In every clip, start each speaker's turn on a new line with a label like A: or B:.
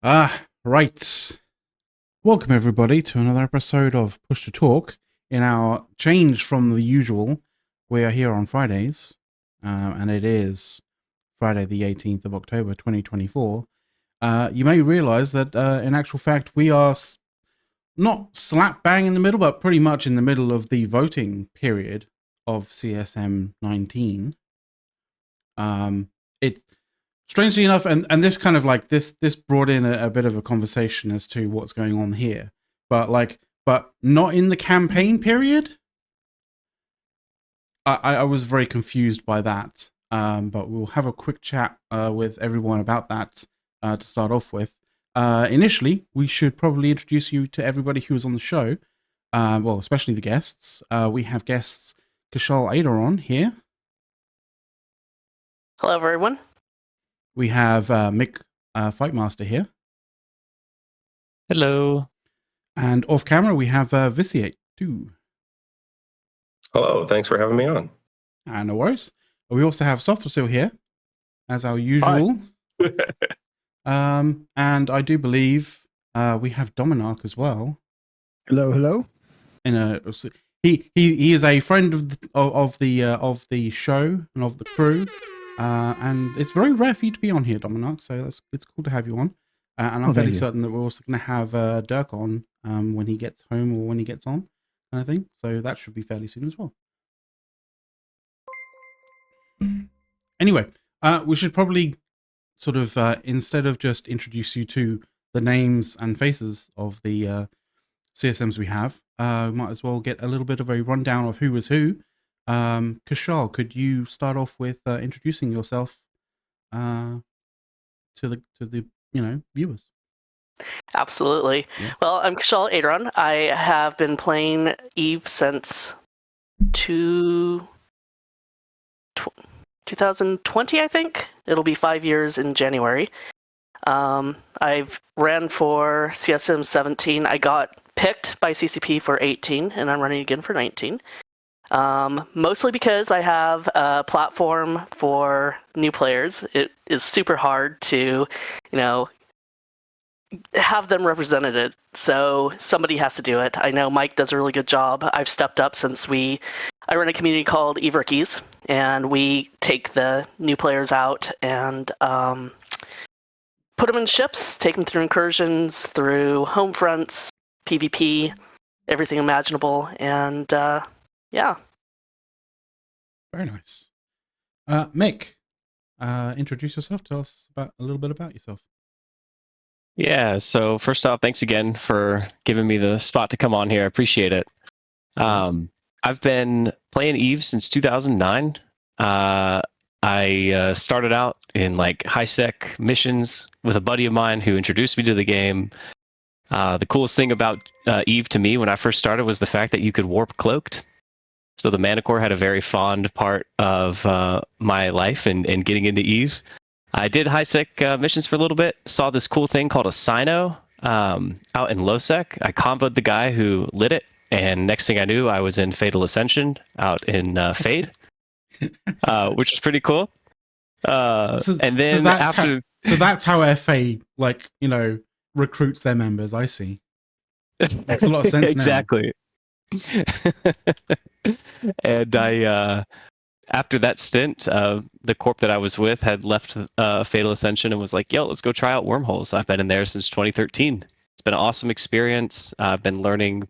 A: Right. Welcome everybody to another episode of Push to Talk. In our change from the usual, we are here on Fridays, and it is Friday the 18th of October 2024. You may realize that in actual fact we are not slap bang in the middle, but pretty much in the middle of the voting period of CSM 19. It's strangely enough, and this kind of like this brought in a bit of a conversation as to what's going on here, but not in the campaign period. I was very confused by that, but we'll have a quick chat with everyone about that to start off with. Initially, we should probably introduce you to everybody who is on the show, well, especially the guests. We have guests Kshal Aideron here.
B: Hello, everyone.
A: We have Mick, Fightmaster here.
C: Hello.
A: And off camera, we have Viciate too.
D: Hello, thanks for having me on.
A: No worries. We also have Software here, as our usual. And I do believe we have Dominarch as well.
E: Hello, hello.
A: He is a friend of the show and of the crew. And it's very rare for you to be on here, Dominarch, so it's cool to have you on. And I'm fairly certain that we're also going to have Dirk on when he gets home or when he gets on, kind of thing. So that should be fairly soon as well. Anyway, we should probably sort of, instead of just introduce you to the names and faces of the CSMs we have, might as well get a little bit of a rundown of who is who. Kshal, could you start off with introducing yourself to the viewers?
B: Absolutely.
A: Yeah.
B: Well, I'm Kshal Aideron. I have been playing Eve since 2020, I think. It'll be 5 years in January. I've ran for CSM 17. I got picked by CCP for 18, and I'm running again for 19. Mostly because I have a platform for new players. It is super hard to, have them represented. So somebody has to do it. I know Mike does a really good job. I've stepped up since I run a community called Eve Rookies, and we take the new players out and put them in ships, take them through incursions, through home fronts, PvP, everything imaginable, and yeah.
A: Very nice. Mick, introduce yourself. Tell us a little bit about yourself.
C: Yeah, so first off, thanks again for giving me the spot to come on here. I appreciate it. I've been playing Eve since 2009. I started out in like high-sec missions with a buddy of mine who introduced me to the game. The coolest thing about Eve to me when I first started was the fact that you could warp cloaked. So the Mana Core had a very fond part of my life and getting into Eve. I did high-sec missions for a little bit, saw this cool thing called a Sino out in low-sec. I comboed the guy who lit it, and next thing I knew, I was in Fatal Ascension out in Fade, which was pretty cool. And then
A: so that's how FA recruits their members. I see. Makes a lot of sense
C: exactly. And I after that stint, the corp that I was with had left Fatal Ascension and was like, yo, let's go try out Wormholes. I've been in there since 2013. It's been an awesome experience. I've been learning,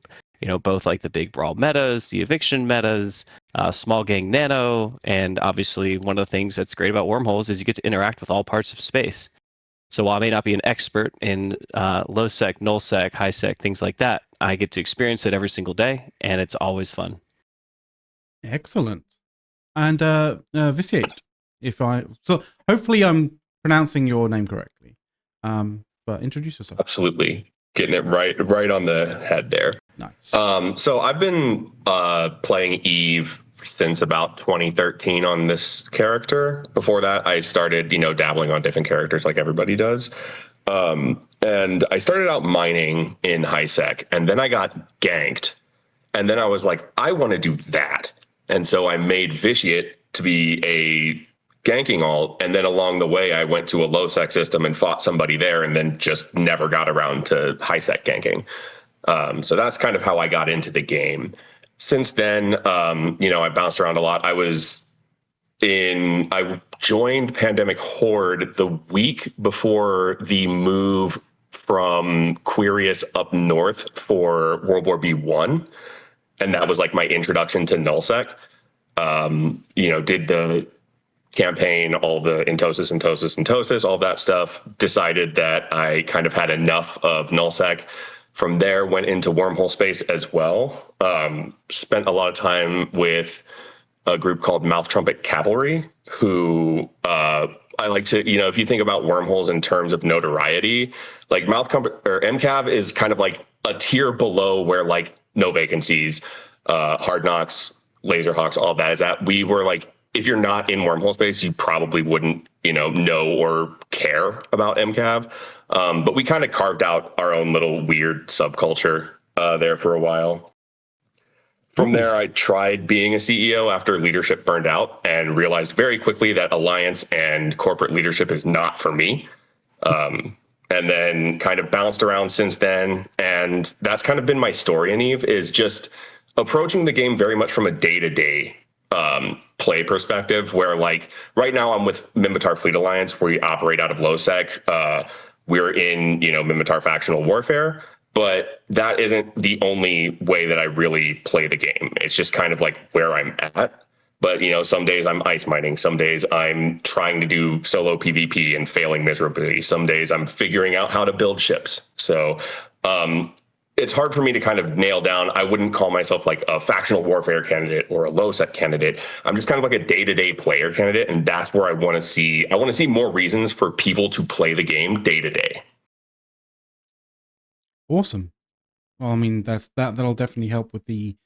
C: both like the big brawl metas, the eviction metas, small gang nano, and obviously one of the things that's great about Wormholes is you get to interact with all parts of space. So while I may not be an expert in low sec, null sec, high sec, things like that, I get to experience it every single day, and it's always fun.
A: Excellent. And Viciate, so hopefully I'm pronouncing your name correctly. But introduce yourself.
D: Absolutely, getting it right on the head there.
A: Nice.
D: So I've been playing Eve since about 2013 on this character. Before that, I started, dabbling on different characters like everybody does. And I started out mining in high sec, and then I got ganked. And then I was like, I want to do that. And so I made Viciate to be a ganking alt, and then along the way I went to a low sec system and fought somebody there, and then just never got around to high sec ganking. So that's kind of how I got into the game. Since then, I bounced around a lot. I joined Pandemic Horde the week before the move from Quirius up north for World War B1. And that was like my introduction to nullsec. Did the campaign, all the Entosis, all that stuff, decided that I kind of had enough of nullsec. From there, went into wormhole space as well. Spent a lot of time with a group called Mouth Trumpet Cavalry, who I like to, if you think about wormholes in terms of notoriety, like Mouth Trumpet or MCAV is kind of like a tier below where like No Vacancies, Hard Knocks, Laserhawks, all that is at. We were like, if you're not in wormhole space, you probably wouldn't, know or care about MCAV. But we kind of carved out our own little weird subculture there for a while. From there, I tried being a CEO after leadership burned out and realized very quickly that alliance and corporate leadership is not for me. And then kind of bounced around since then. And that's kind of been my story in EVE, is just approaching the game very much from a day-to-day play perspective, where like right now I'm with Minmatar Fleet Alliance, where we operate out of LowSec. We're in, Minmatar Factional Warfare. But that isn't the only way that I really play the game. It's just kind of like where I'm at. But, some days I'm ice mining. Some days I'm trying to do solo PvP and failing miserably. Some days I'm figuring out how to build ships. So it's hard for me to kind of nail down. I wouldn't call myself like a factional warfare candidate or a low set candidate. I'm just kind of like a day-to-day player candidate. And that's where I want to see more reasons for people to play the game day to day.
A: Awesome. Well, I mean, that'll definitely help with the,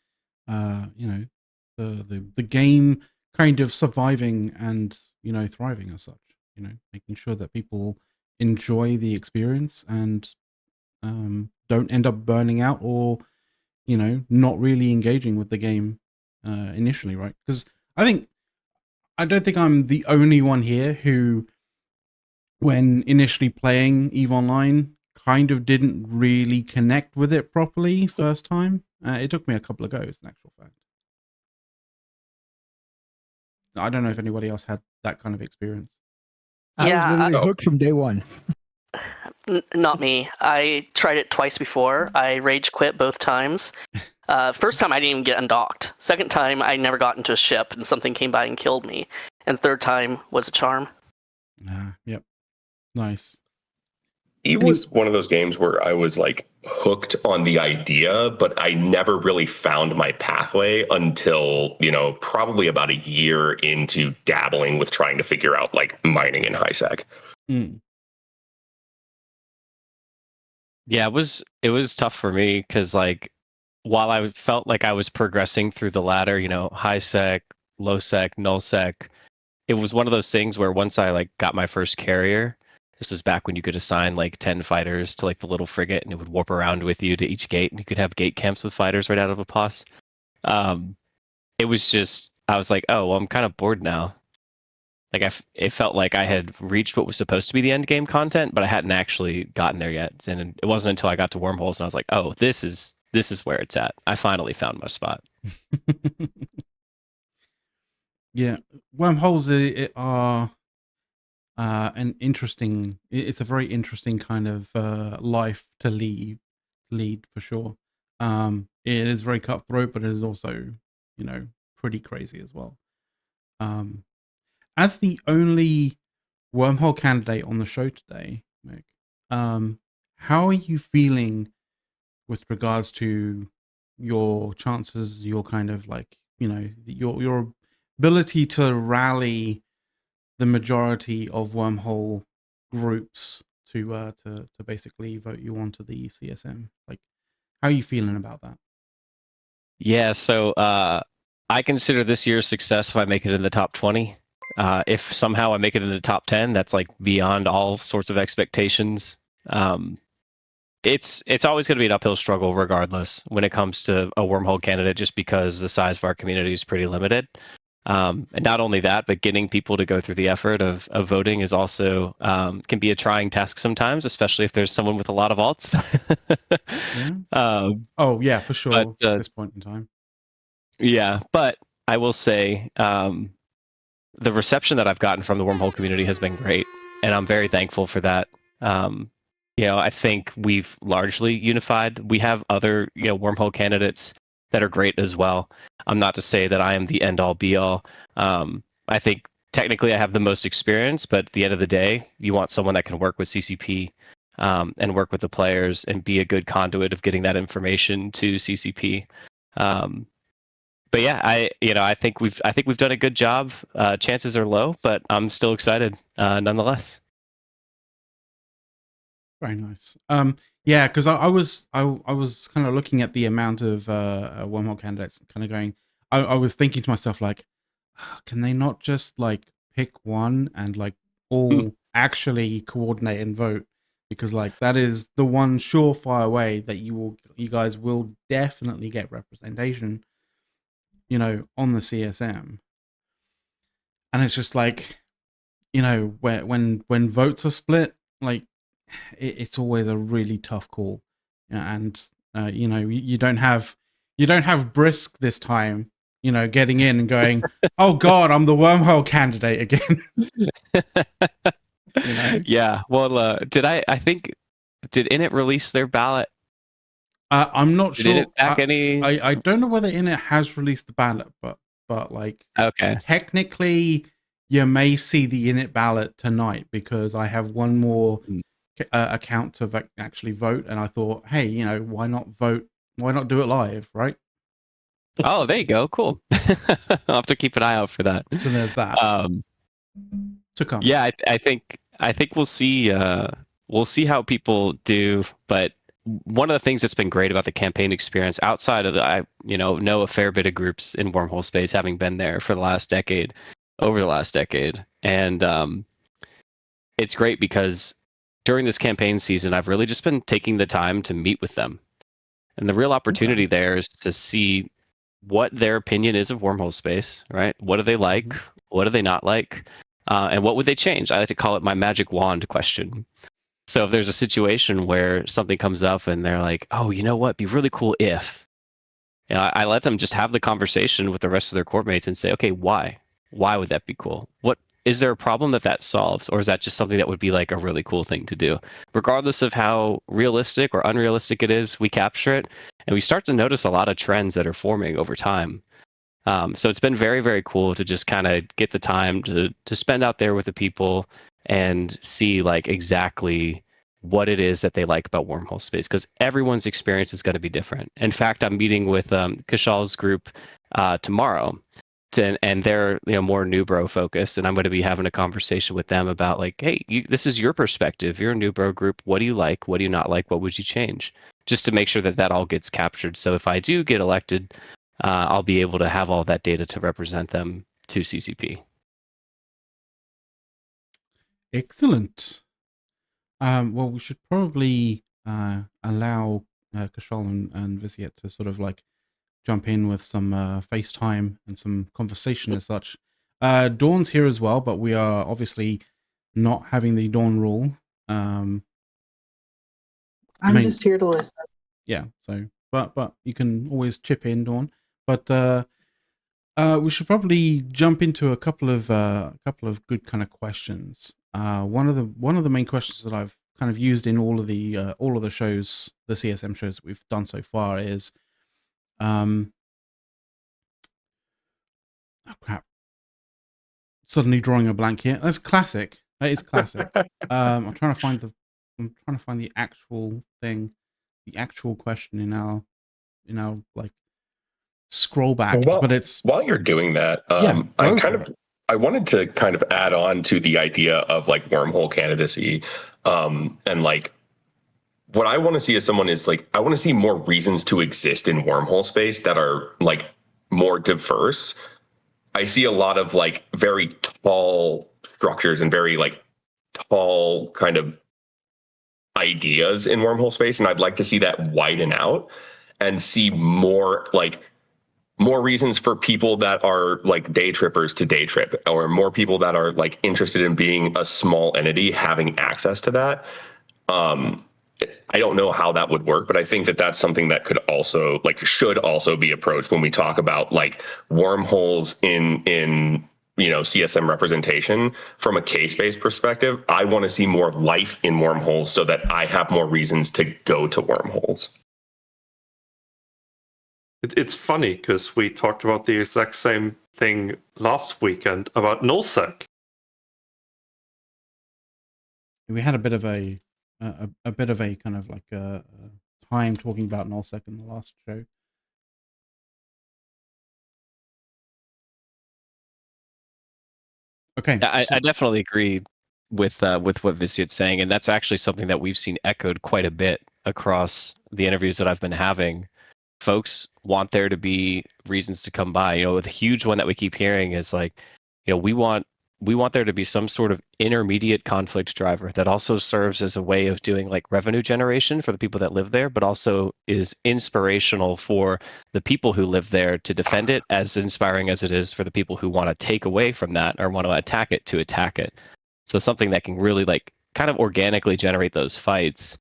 A: the game kind of surviving and thriving as such. Making sure that people enjoy the experience and don't end up burning out or not really engaging with the game initially, right? Because I don't think I'm the only one here who, when initially playing EVE Online, kind of didn't really connect with it properly first time. It took me a couple of goes, in actual fact. I don't know if anybody else had that kind of experience.
E: I was literally hooked from day one.
B: Not me. I tried it twice before. I rage quit both times. First time I didn't even get undocked. Second time I never got into a ship and something came by and killed me. And third time was a charm.
A: Yep. Nice.
D: EVE was one of those games where I was like hooked on the idea, but I never really found my pathway until, probably about a year into dabbling with trying to figure out like mining in high sec.
C: Yeah, it was tough for me because like while I felt like I was progressing through the ladder, high sec, low sec, null sec, it was one of those things where once I like got my first carrier, this was back when you could assign like 10 fighters to like the little frigate and it would warp around with you to each gate and you could have gate camps with fighters right out of a POS. It was just, I was like, oh, well, I'm kind of bored now. Like it felt like I had reached what was supposed to be the end game content, but I hadn't actually gotten there yet. And it wasn't until I got to wormholes and I was like, oh, this is where it's at. I finally found my spot.
A: Yeah, wormholes are an interesting. It's a very interesting kind of life to lead for sure. It is very cutthroat, but it is also pretty crazy as well. As the only wormhole candidate on the show today, Mick, how are you feeling with regards to your chances, your kind of like your ability to rally the majority of wormhole groups to basically vote you onto the CSM? Like, how are you feeling about that?
C: Yeah, so I consider this year's success if I make it in the top 20. If somehow I make it in the top 10, that's like beyond all sorts of expectations. It's always going to be an uphill struggle regardless when it comes to a wormhole candidate, just because the size of our community is pretty limited. And not only that, but getting people to go through the effort of voting is also can be a trying task sometimes, especially if there's someone with a lot of alts.
A: Yeah.
C: Oh
A: yeah, for sure.
C: But,
A: at this point in time.
C: Yeah, but I will say the reception that I've gotten from the Wormhole community has been great, and I'm very thankful for that. I think we've largely unified. We have other, Wormhole candidates that are great as well. I'm not to say that I am the end all be all. I think technically I have the most experience, but at the end of the day, you want someone that can work with CCP and work with the players and be a good conduit of getting that information to CCP. But yeah, I think we've done a good job. Chances are low, but I'm still excited nonetheless.
A: Very nice. Yeah, because I was kind of looking at the amount of wormhole candidates, kind of going. I was thinking to myself like, can they not just like pick one and like all actually coordinate and vote? Because like that is the one surefire way that you guys will definitely get representation, on the CSM. And it's just like, when votes are split, like it's always a really tough call. And you don't have Brisk this time, getting in and going, oh god, I'm the wormhole candidate again.
C: Yeah, well, did Init release their ballot?
A: I'm not
C: Did
A: sure.
C: Init back any?
A: I don't know whether Init has released the ballot, but like,
C: okay,
A: technically you may see the Init ballot tonight, because I have one more account to actually vote, and I thought, hey, why not vote? Why not do it live, right?
C: Oh, there you go. Cool. I'll have to keep an eye out for that.
A: So there's that to come.
C: Yeah, I think we'll see. We'll see how people do. But one of the things that's been great about the campaign experience, outside of I know a fair bit of groups in Wormhole space, having been there for over the last decade, and it's great because during this campaign season, I've really just been taking the time to meet with them, and the real opportunity there is to see what their opinion is of Wormhole space, right? What do they like? Mm-hmm. What do they not like? And what would they change? I like to call it my magic wand question. So if there's a situation where something comes up and they're like, oh, you know what? It'd be really cool if, I let them just have the conversation with the rest of their court mates and say, okay, why? Why would that be cool? What is there a problem that solves? Or is that just something that would be like a really cool thing to do? Regardless of how realistic or unrealistic it is, we capture it. And we start to notice a lot of trends that are forming over time. So it's been very, very cool to just kind of get the time to spend out there with the people and see like exactly what it is that they like about Wormhole space, because everyone's experience is going to be different. In fact, I'm meeting with Kshal's group tomorrow, and they're more new bro focused, and I'm going to be having a conversation with them about like, hey, this is your perspective. You're a new bro group. What do you like? What do you not like? What would you change? Just to make sure that all gets captured. So if I do get elected, I'll be able to have all that data to represent them to CCP.
A: Excellent. Well, we should probably allow Kshal and Viciate to sort of like jump in with some FaceTime and some conversation as such. Dawn's here as well, but we are obviously not having the Dawn rule.
F: I'm just here to listen.
A: Yeah, so but you can always chip in, Dawn. But we should probably jump into a couple of good kind of questions. One of the main questions that I've kind of used in all of the shows, the CSM shows that we've done so far is, oh crap! Suddenly drawing a blank here. That's classic. That is classic. I'm trying to find the actual thing, the actual question in our like scroll back.
D: Well,
A: but it's
D: while you're doing that, I wanted to kind of add on to the idea of like wormhole candidacy, and like what I want to see as someone is like I want to see more reasons to exist in wormhole space that are like more diverse. I see a lot of like very tall structures and very like tall kind of ideas in wormhole space, and I'd like to see that widen out and see more like more reasons for people that are like day trippers to day trip, or more people that are like interested in being a small entity having access to that. I don't know how that would work, but I think that that's something that could also should also be approached when we talk about like wormholes in CSM representation from a case-based perspective. I want to see more life in wormholes so that I have more reasons to go to wormholes.
F: It's funny because we talked about the exact same thing last weekend about nullsec.
A: We had a bit of a kind of like a time talking about nullsec in the last show. Okay,
C: I definitely agree with what Viciate's saying, and that's actually something that we've seen echoed quite a bit across the interviews that I've been having. Folks want there to be reasons to come by. The huge one that we keep hearing is like, we want there to be some sort of intermediate conflict driver that also serves as a way of doing like revenue generation for the people that live there, but also is inspirational for the people who live there to defend it, as inspiring as it is for the people who want to take away from that or want to attack it to attack it. So something that can really like kind of organically generate those fights,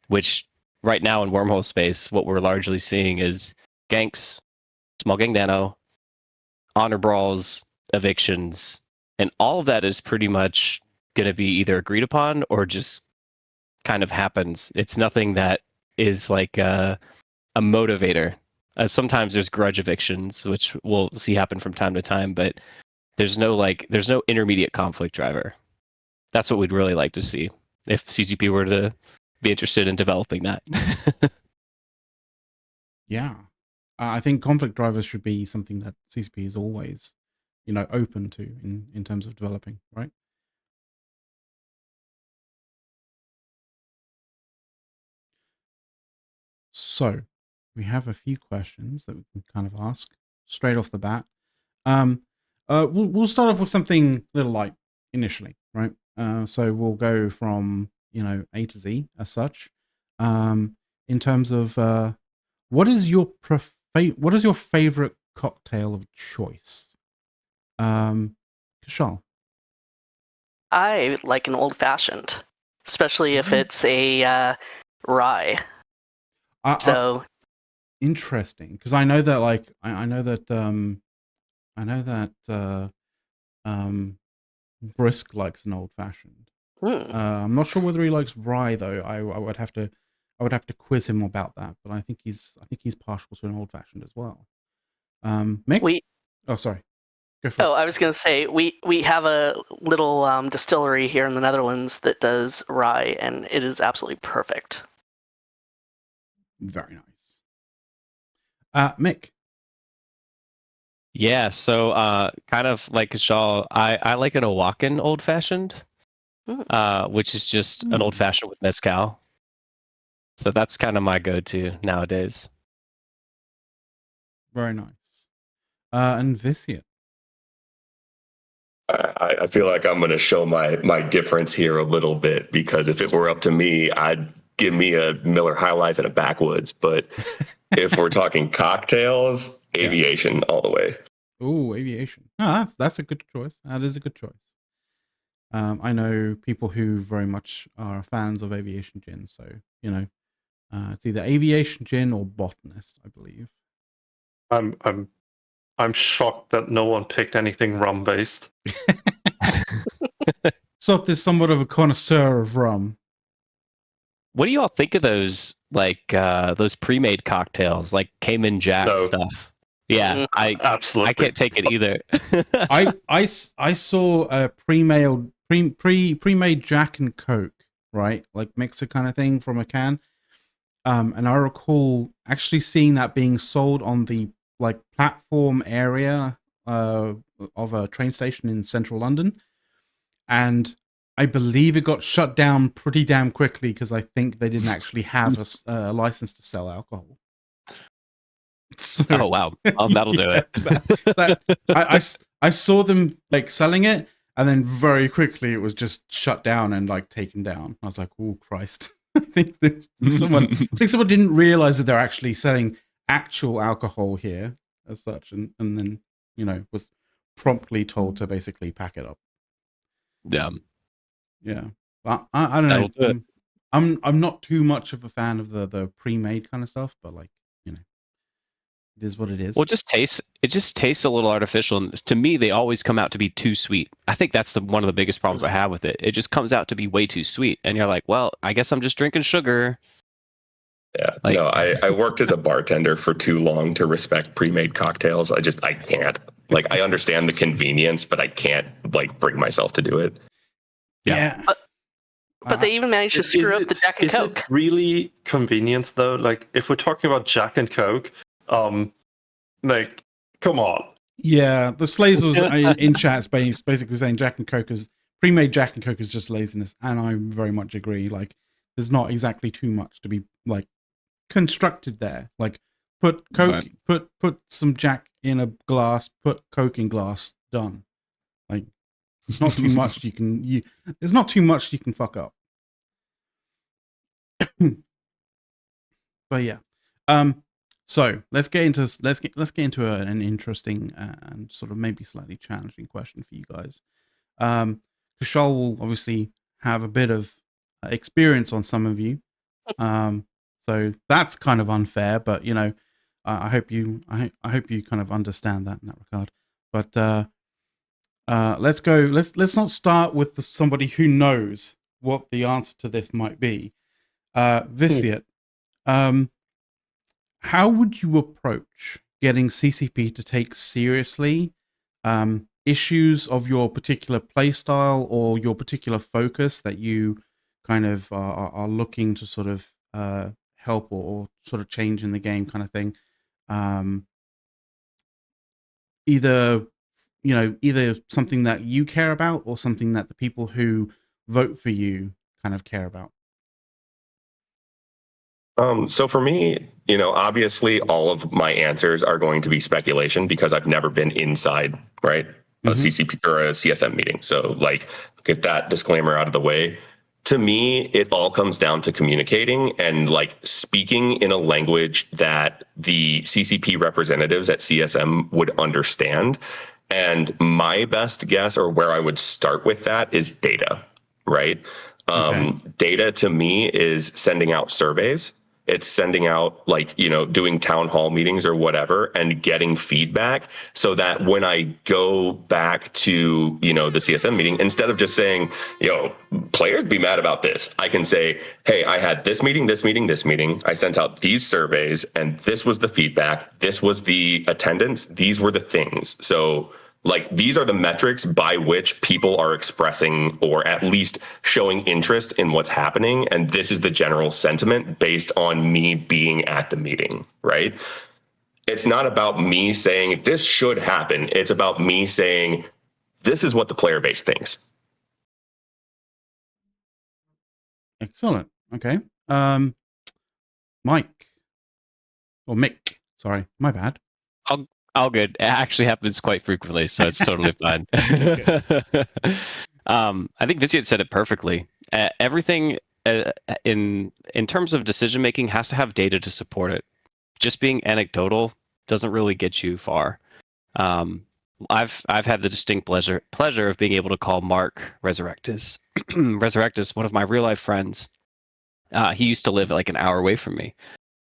C: which right now in wormhole space, what we're largely seeing is ganks, small gang nano, honor brawls, evictions, and all of that is pretty much going to be either agreed upon or just kind of happens. It's nothing that is like a motivator. Sometimes there's grudge evictions, which we'll see happen from time to time, but there's no intermediate conflict driver. That's what we'd really like to see if CCP were to be interested in developing that.
A: Yeah, I think conflict drivers should be something that CCP is always, open to in terms of developing, right? So we have a few questions that we can kind of ask straight off the bat. We'll start off with something a little light initially, right? So we'll go from A to Z as such. In terms of what is your favorite cocktail of choice? Kshal.
B: I like an old fashioned, especially if it's a rye.
A: Interesting, because I know that Brisk likes an old fashioned. I'm not sure whether he likes rye though. I would have to quiz him about that, but I think he's partial to an old fashioned as well. Mick? Sorry. Go for it.
B: I was going to say we have a little distillery here in the Netherlands that does rye, and it is absolutely perfect.
A: Very nice. Mick.
C: Yeah, so kind of like Kshal, I like an Oaxacan old fashioned, which is just an old fashioned with mezcal. So that's kind of my go-to nowadays.
A: Very nice. And Viciate.
D: I feel like I'm going to show my difference here a little bit, because if it were up to me, I'd give me a Miller High Life and a Backwoods. But if we're talking cocktails, Aviation all the way.
A: Oh, Aviation. No, that's a good choice. That is a good choice. I know people who very much are fans of Aviation gin, so it's either Aviation gin or Botanist, I believe.
F: I'm shocked that no one picked anything rum based.
A: Soth is somewhat of a connoisseur of rum.
C: What do you all think of those those pre-made cocktails, like Cayman Jack stuff? Yeah,
F: absolutely.
C: I can't take it either.
A: I saw a pre-made Jack and Coke, right, like mixer kind of thing from a can. And I recall actually seeing that being sold on the like platform area of a train station in central London, and I believe it got shut down pretty damn quickly because I think they didn't actually have a license to sell alcohol. So,
C: oh wow, that'll do it.
A: I saw them like selling it, and then very quickly it was just shut down and like taken down. I was like, oh Christ. I think someone didn't realize that they're actually selling actual alcohol here, as such, and then was promptly told to basically pack it up. Yeah, but I don't
C: That'll do
A: know.
C: it.
A: I'm not too much of a fan of the pre-made kind of stuff, but like it is what it is.
C: Well, it just tastes a little artificial. And to me, they always come out to be too sweet. I think that's one of the biggest problems I have with it. It just comes out to be way too sweet. And you're like, well, I guess I'm just drinking sugar.
D: Yeah, no, I worked as a bartender for too long to respect pre-made cocktails. I can't. Like, I understand the convenience, but I can't bring myself to do it.
A: Yeah.
B: But they even managed to screw up the Jack and Coke.
F: Is it really convenience though? Like, if we're talking about Jack and Coke, come on.
A: Yeah, the Slazers in chat is basically saying Jack and Coke is pre-made. Jack and Coke is just laziness, and I very much agree. Like, there's not exactly too much to be constructed there. Like, put Coke, put some Jack in a glass, put Coke in glass, done. Like, not too much there's not too much you can fuck up. But yeah, so let's get into an interesting and sort of maybe slightly challenging question for you guys. Kshal will obviously have a bit of experience on some of you, so that's kind of unfair. But I hope you kind of understand that in that regard. But let's go. Let's not start with somebody who knows what the answer to this might be. Viciate. How would you approach getting CCP to take seriously issues of your particular playstyle or your particular focus that you kind of are looking to sort of help or sort of change in the game, kind of thing? Either something that you care about or something that the people who vote for you kind of care about.
D: So for me, obviously all of my answers are going to be speculation because I've never been inside, right, a CCP or a CSM meeting. So get that disclaimer out of the way. To me, it all comes down to communicating and speaking in a language that the CCP representatives at CSM would understand. And my best guess, or where I would start with that, is data, right? Data to me is sending out surveys. It's sending out doing town hall meetings or whatever and getting feedback so that when I go back to, the CSM meeting, instead of just saying, players be mad about this, I can say, hey, I had this meeting, this meeting, this meeting. I sent out these surveys and this was the feedback. This was the attendance. These were the things. So these are the metrics by which people are expressing or at least showing interest in what's happening. And this is the general sentiment based on me being at the meeting, right? It's not about me saying this should happen. It's about me saying this is what the player base thinks.
A: Excellent. Okay. Mike. Or Mick. Sorry, my bad.
C: All good. It actually happens quite frequently, so it's totally fine. I think Viciate said it perfectly. Everything in terms of decision making has to have data to support it. Just being anecdotal doesn't really get you far. I've had the distinct pleasure of being able to call Mark Resurrectus. Resurrectus, one of my real life friends. He used to live an hour away from me.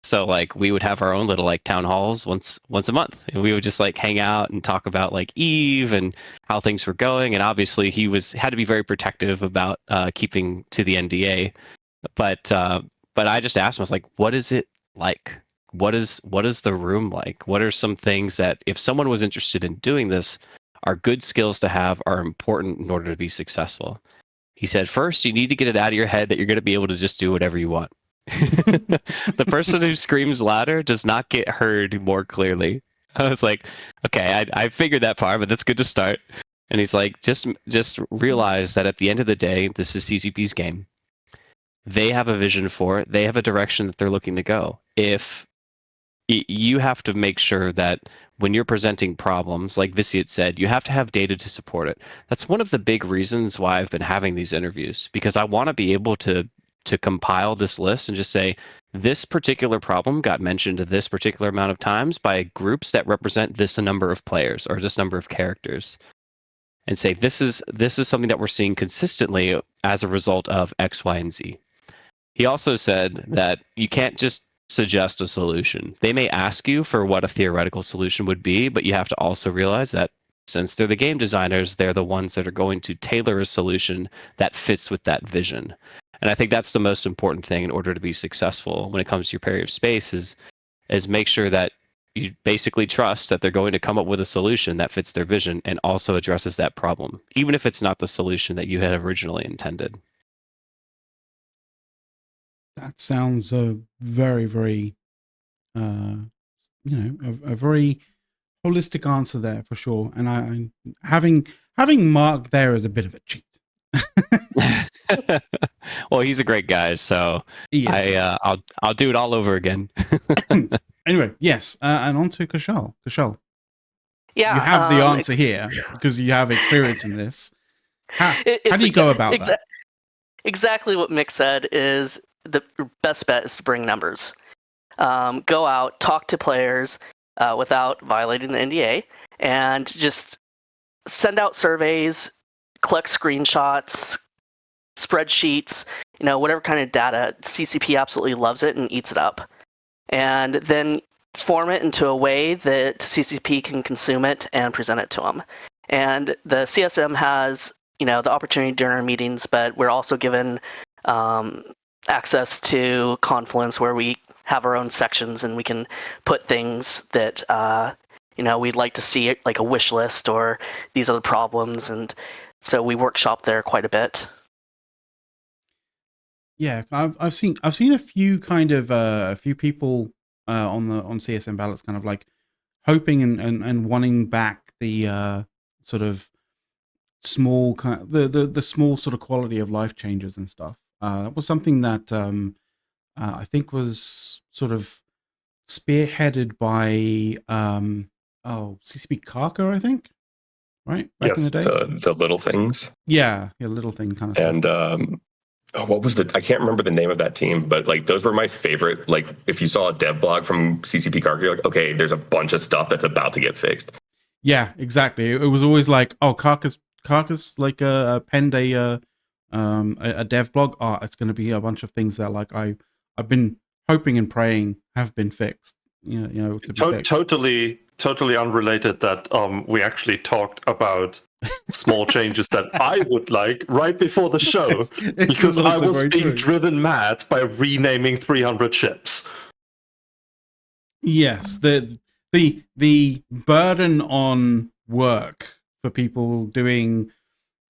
C: So we would have our own little town halls once a month, and we would just hang out and talk about Eve and how things were going. And obviously he had to be very protective about keeping to the NDA. But I just asked him, I was like, what is it like? What is the room like? What are some things that if someone was interested in doing this are good skills to have, are important in order to be successful? He said, first, you need to get it out of your head that you're going to be able to just do whatever you want. The person who screams louder does not get heard more clearly. I was like, okay, I figured that part, but that's good to start. And he's like, just realize that at the end of the day, this is CCP's game. They have a vision for it. They have a direction that they're looking to go. If you have to make sure that when you're presenting problems, like Viciate said, you have to have data to support it. That's one of the big reasons why I've been having these interviews, because I want to be able to to compile this list and just say, this particular problem got mentioned this particular amount of times by groups that represent this number of players or this number of characters, and say this is something that we're seeing consistently as a result of X, Y, and Z. He also said that you can't just suggest a solution. They may ask you for what a theoretical solution would be, but you have to also realize that since they're the game designers, they're the ones that are going to tailor a solution that fits with that vision. And I think that's the most important thing in order to be successful when it comes to your parry of space is make sure that you basically trust that they're going to come up with a solution that fits their vision and also addresses that problem, even if it's not the solution that you had originally intended.
A: That sounds very, very, a very holistic answer there for sure. And I having Mark there is a bit of a cheat.
C: Well, he's a great guy, so I'll do it all over again.
A: Anyway, yes, and on to Kshal. Kshal,
B: yeah,
A: you have the answer here because you have experience in this. How do you go about that?
B: Exactly what Mick said is the best bet is to bring numbers. Go out, talk to players without violating the NDA, and just send out surveys, collect screenshots, spreadsheets, whatever kind of data. CCP absolutely loves it and eats it up. And then form it into a way that CCP can consume it and present it to them. And the CSM has, the opportunity during our meetings, but we're also given access to Confluence where we have our own sections and we can put things that, we'd like to see, like a wish list or these are the problems. And so we workshop there quite a bit.
A: Yeah, I've seen a few kind of a few people on CSM ballots kind of like hoping and wanting back the sort of small kind of, the small sort of quality of life changes and stuff. That was something that I think was sort of spearheaded by CCP Karka, I think, right back in the day.
D: The little things.
A: Yeah, little thing kind of
D: and,
A: stuff.
D: And what was I can't remember the name of that team, but like those were my favorite. Like if you saw a dev blog from CCP Karka, you're like, okay, there's a bunch of stuff that's about to get fixed.
A: Yeah, exactly. It was always like, oh, Karka's like penned a dev blog. Oh, it's going to be a bunch of things that like I've been hoping and praying have been fixed. To be fixed.
F: Totally unrelated. That we actually talked about small changes that I would like right before the show because I was being driven mad by renaming 300 ships.
A: Yes, the burden on work for people doing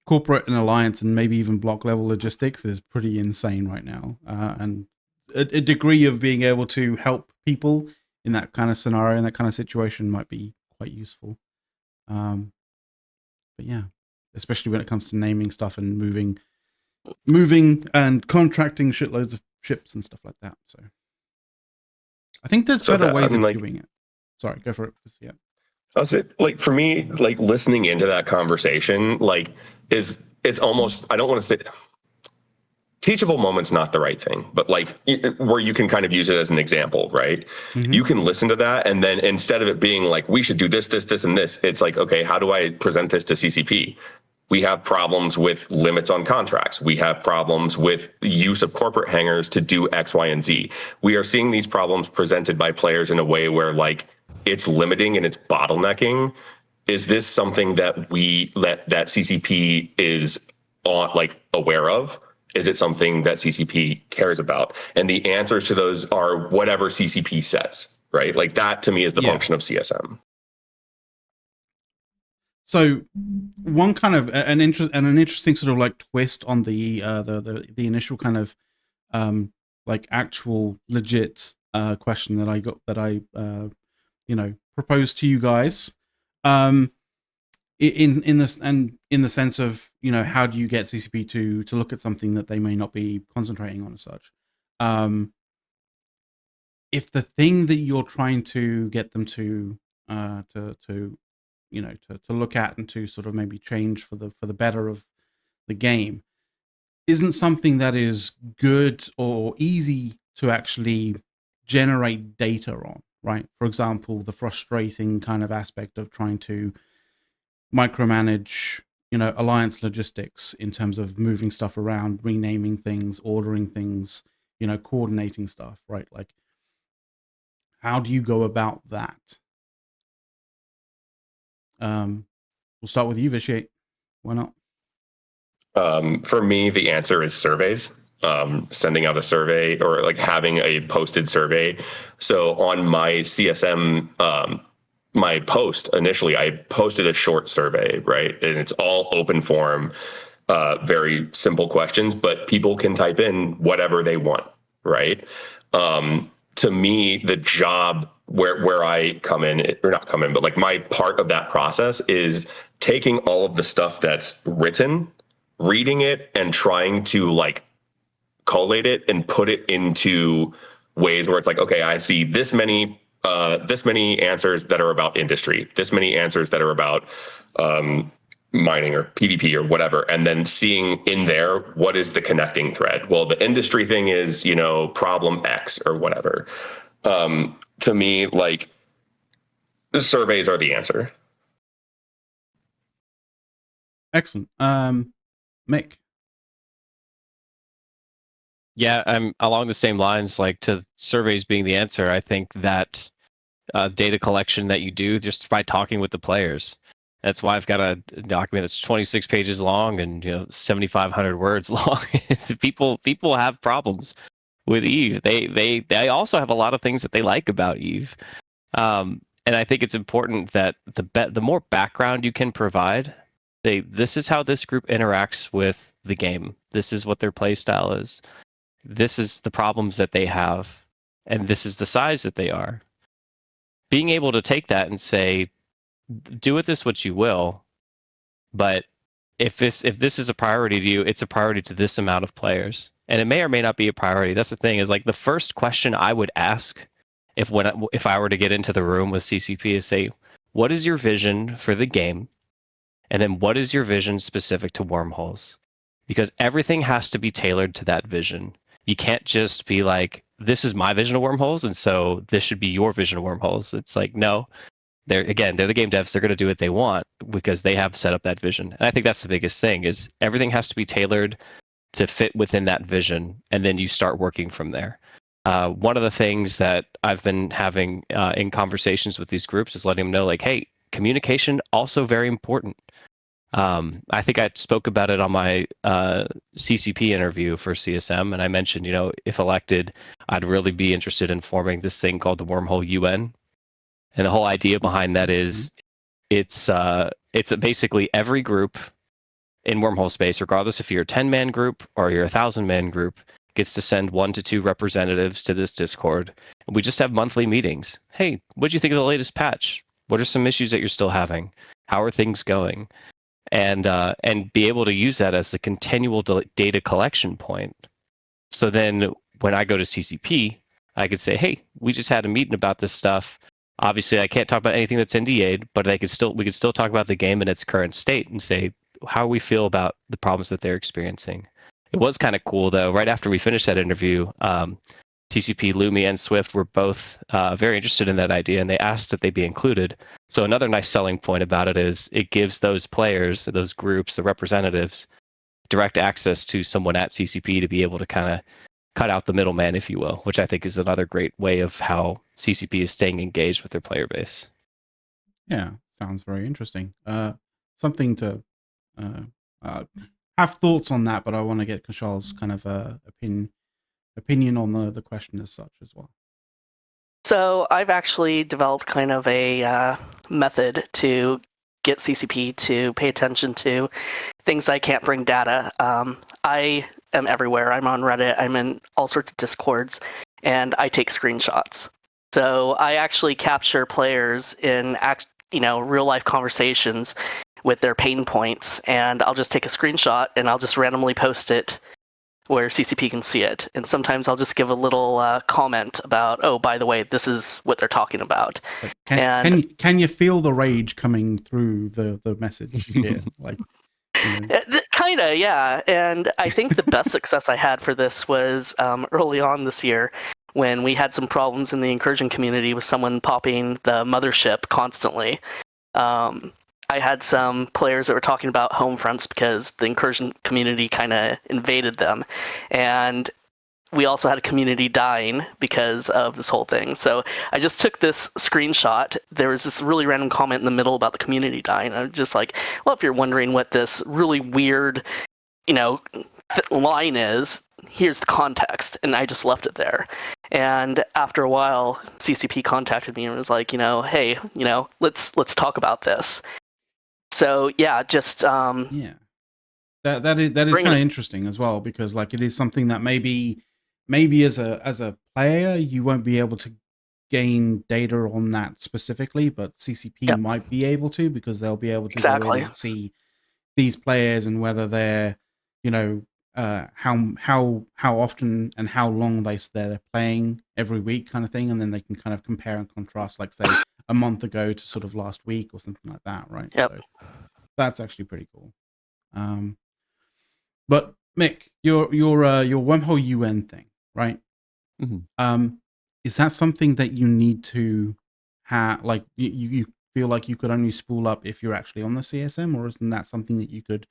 A: corporate and alliance and maybe even block level logistics is pretty insane right now, and a degree of being able to help people in that kind of scenario, in that kind of situation, might be quite useful. But yeah, especially when it comes to naming stuff and moving and contracting shitloads of ships and stuff like that. So I think there's better ways of doing it. Sorry, go for it. Yeah.
D: That's it. Like for me, like listening into that conversation, like it's almost, I don't want to say teachable moment's not the right thing, but like where you can kind of use it as an example, right? Mm-hmm. You can listen to that, and then instead of it being like, we should do this, and this, it's like, okay, how do I present this to CCP? We have problems with limits on contracts. We have problems with use of corporate hangers to do X, Y, and Z. We are seeing these problems presented by players in a way where like it's limiting and it's bottlenecking. Is this something that that CCP is like aware of? Is it something that CCP cares about? And the answers to those are whatever CCP says, right? Like that to me is the function of CSM.
A: So one kind of an interesting sort of like twist on the initial kind of like actual legit question that I got, that I proposed to you guys, in this, and in the sense of, how do you get CCP to look at something that they may not be concentrating on as such? If the thing that you're trying to get them to look at and to sort of maybe change for the better of the game isn't something that is good or easy to actually generate data on, right? For example, the frustrating kind of aspect of trying to micromanage, alliance logistics in terms of moving stuff around, renaming things, ordering things, coordinating stuff, right? Like, how do you go about that? We'll start with you, Viciate. Why not?
D: For me, the answer is surveys. Sending out a survey or like having a posted survey. So on my CSM, my post initially, I posted a short survey, right? And it's all open form, very simple questions, but people can type in whatever they want, right? To me, the job where I come in, or not come in, but like my part of that process is taking all of the stuff that's written, reading it, and trying to like collate it and put it into ways where it's like, okay, I see this many answers that are about industry, this many answers that are about mining or PvP or whatever, and then seeing in there what is the connecting thread. Well, the industry thing is, problem X or whatever. To me, like, the surveys are the answer.
A: Excellent. Mick.
C: Yeah, I'm along the same lines, like to surveys being the answer. I think that data collection that you do just by talking with the players. That's why I've got a document that's 26 pages long and 7,500 words long. people have problems with Eve. They also have a lot of things that they like about Eve, and I think it's important that the more background you can provide. This is how this group interacts with the game. This is what their play style is. This is the problems that they have, and this is the size that they are. Being able to take that and say, do with this what you will, but if this is a priority to you, it's a priority to this amount of players, and it may or may not be a priority. That's the thing, is like the first question I would ask if I were to get into the room with CCP is say, what is your vision for the game, and then what is your vision specific to wormholes, because everything has to be tailored to that vision. You can't just be like, this is my vision of wormholes, and so this should be your vision of wormholes. It's like, no, they're the game devs. They're going to do what they want because they have set up that vision. And I think that's the biggest thing, is everything has to be tailored to fit within that vision, and then you start working from there. One of the things that I've been having in conversations with these groups is letting them know, like, hey, communication also very important. I think I spoke about it on my CCP interview for CSM, and I mentioned, if elected, I'd really be interested in forming this thing called the Wormhole UN. And the whole idea behind that is it's basically every group in wormhole space, regardless if you're a 10-man group or you're a 1,000-man group, gets to send 1 to 2 representatives to this Discord. And we just have monthly meetings. Hey, what'd you think of the latest patch? What are some issues that you're still having? How are things going? And be able to use that as the continual data collection point. So then when I go to CCP, I could say, hey, we just had a meeting about this stuff. Obviously, I can't talk about anything that's NDA'd, but we could still talk about the game in its current state and say how we feel about the problems that they're experiencing. It was kind of cool, though. Right after we finished that interview, TCP, Lumi, and Swift were both very interested in that idea, and they asked that they be included. So another nice selling point about it is it gives those players, those groups, the representatives, direct access to someone at CCP to be able to kind of cut out the middleman, if you will, which I think is another great way of how CCP is staying engaged with their player base.
A: Yeah, sounds very interesting. Something to have thoughts on that, but I want to get Kshal's kind of opinion on the question as such as well.
B: So I've actually developed kind of a method to get CCP to pay attention to things I can't bring data. I am everywhere. I'm on Reddit. I'm in all sorts of Discords, and I take screenshots. So I actually capture players in real life conversations with their pain points, and I'll just take a screenshot and I'll just randomly post it where CCP can see it. And sometimes I'll just give a little comment about, oh, by the way, this is what they're talking about.
A: Can you feel the rage coming through the message here? Like,
B: kind Kinda, yeah. And I think the best success I had for this was early on this year when we had some problems in the incursion community with someone popping the mothership constantly. I had some players that were talking about home fronts because the incursion community kind of invaded them. And we also had a community dying because of this whole thing. So I just took this screenshot. There was this really random comment in the middle about the community dying. I'm just like, well, if you're wondering what this really weird, line is, here's the context. And I just left it there. And after a while, CCP contacted me and was like, hey, let's talk about this. So yeah, just
A: yeah. That is kind of interesting as well, because like it is something that maybe as a player you won't be able to gain data on that specifically, but CCP might be able to, because they'll be able to go in and see these players and whether they're how often and how long they're playing every week kind of thing, and then they can kind of compare and contrast, like say a month ago to sort of last week or something like that, right?
B: Yep.
A: So that's actually pretty cool. But Mick, your wormhole UN thing, right?
C: Mm-hmm.
A: Is that something that you need to have? Like you feel like you could only spool up if you're actually on the CSM, or isn't that something that you could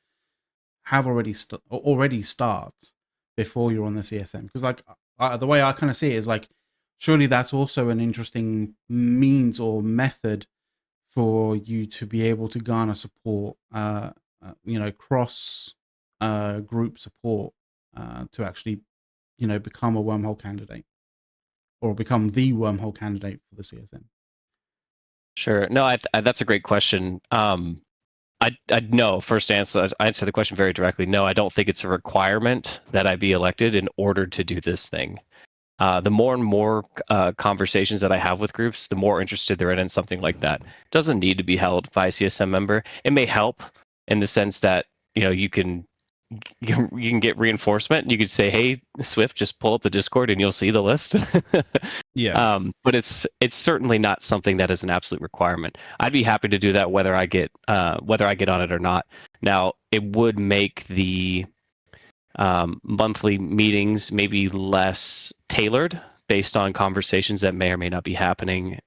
A: have already start before you're on the CSM? Because like the way I kind of see it is like, surely that's also an interesting means or method for you to be able to garner support, cross group support, to actually, become a wormhole candidate or become the wormhole candidate for the CSM.
C: Sure. No, that's a great question. I no. First answer, I answer the question very directly. No, I don't think it's a requirement that I be elected in order to do this thing. The more and more conversations that I have with groups, the more interested they're in something like that. It doesn't need to be held by a CSM member. It may help in the sense that you can get reinforcement. You could say, "Hey, Swift, just pull up the Discord and you'll see the list."
A: Yeah.
C: But it's certainly not something that is an absolute requirement. I'd be happy to do that whether I get on it or not. Now, it would make the monthly meetings maybe less tailored based on conversations that may or may not be happening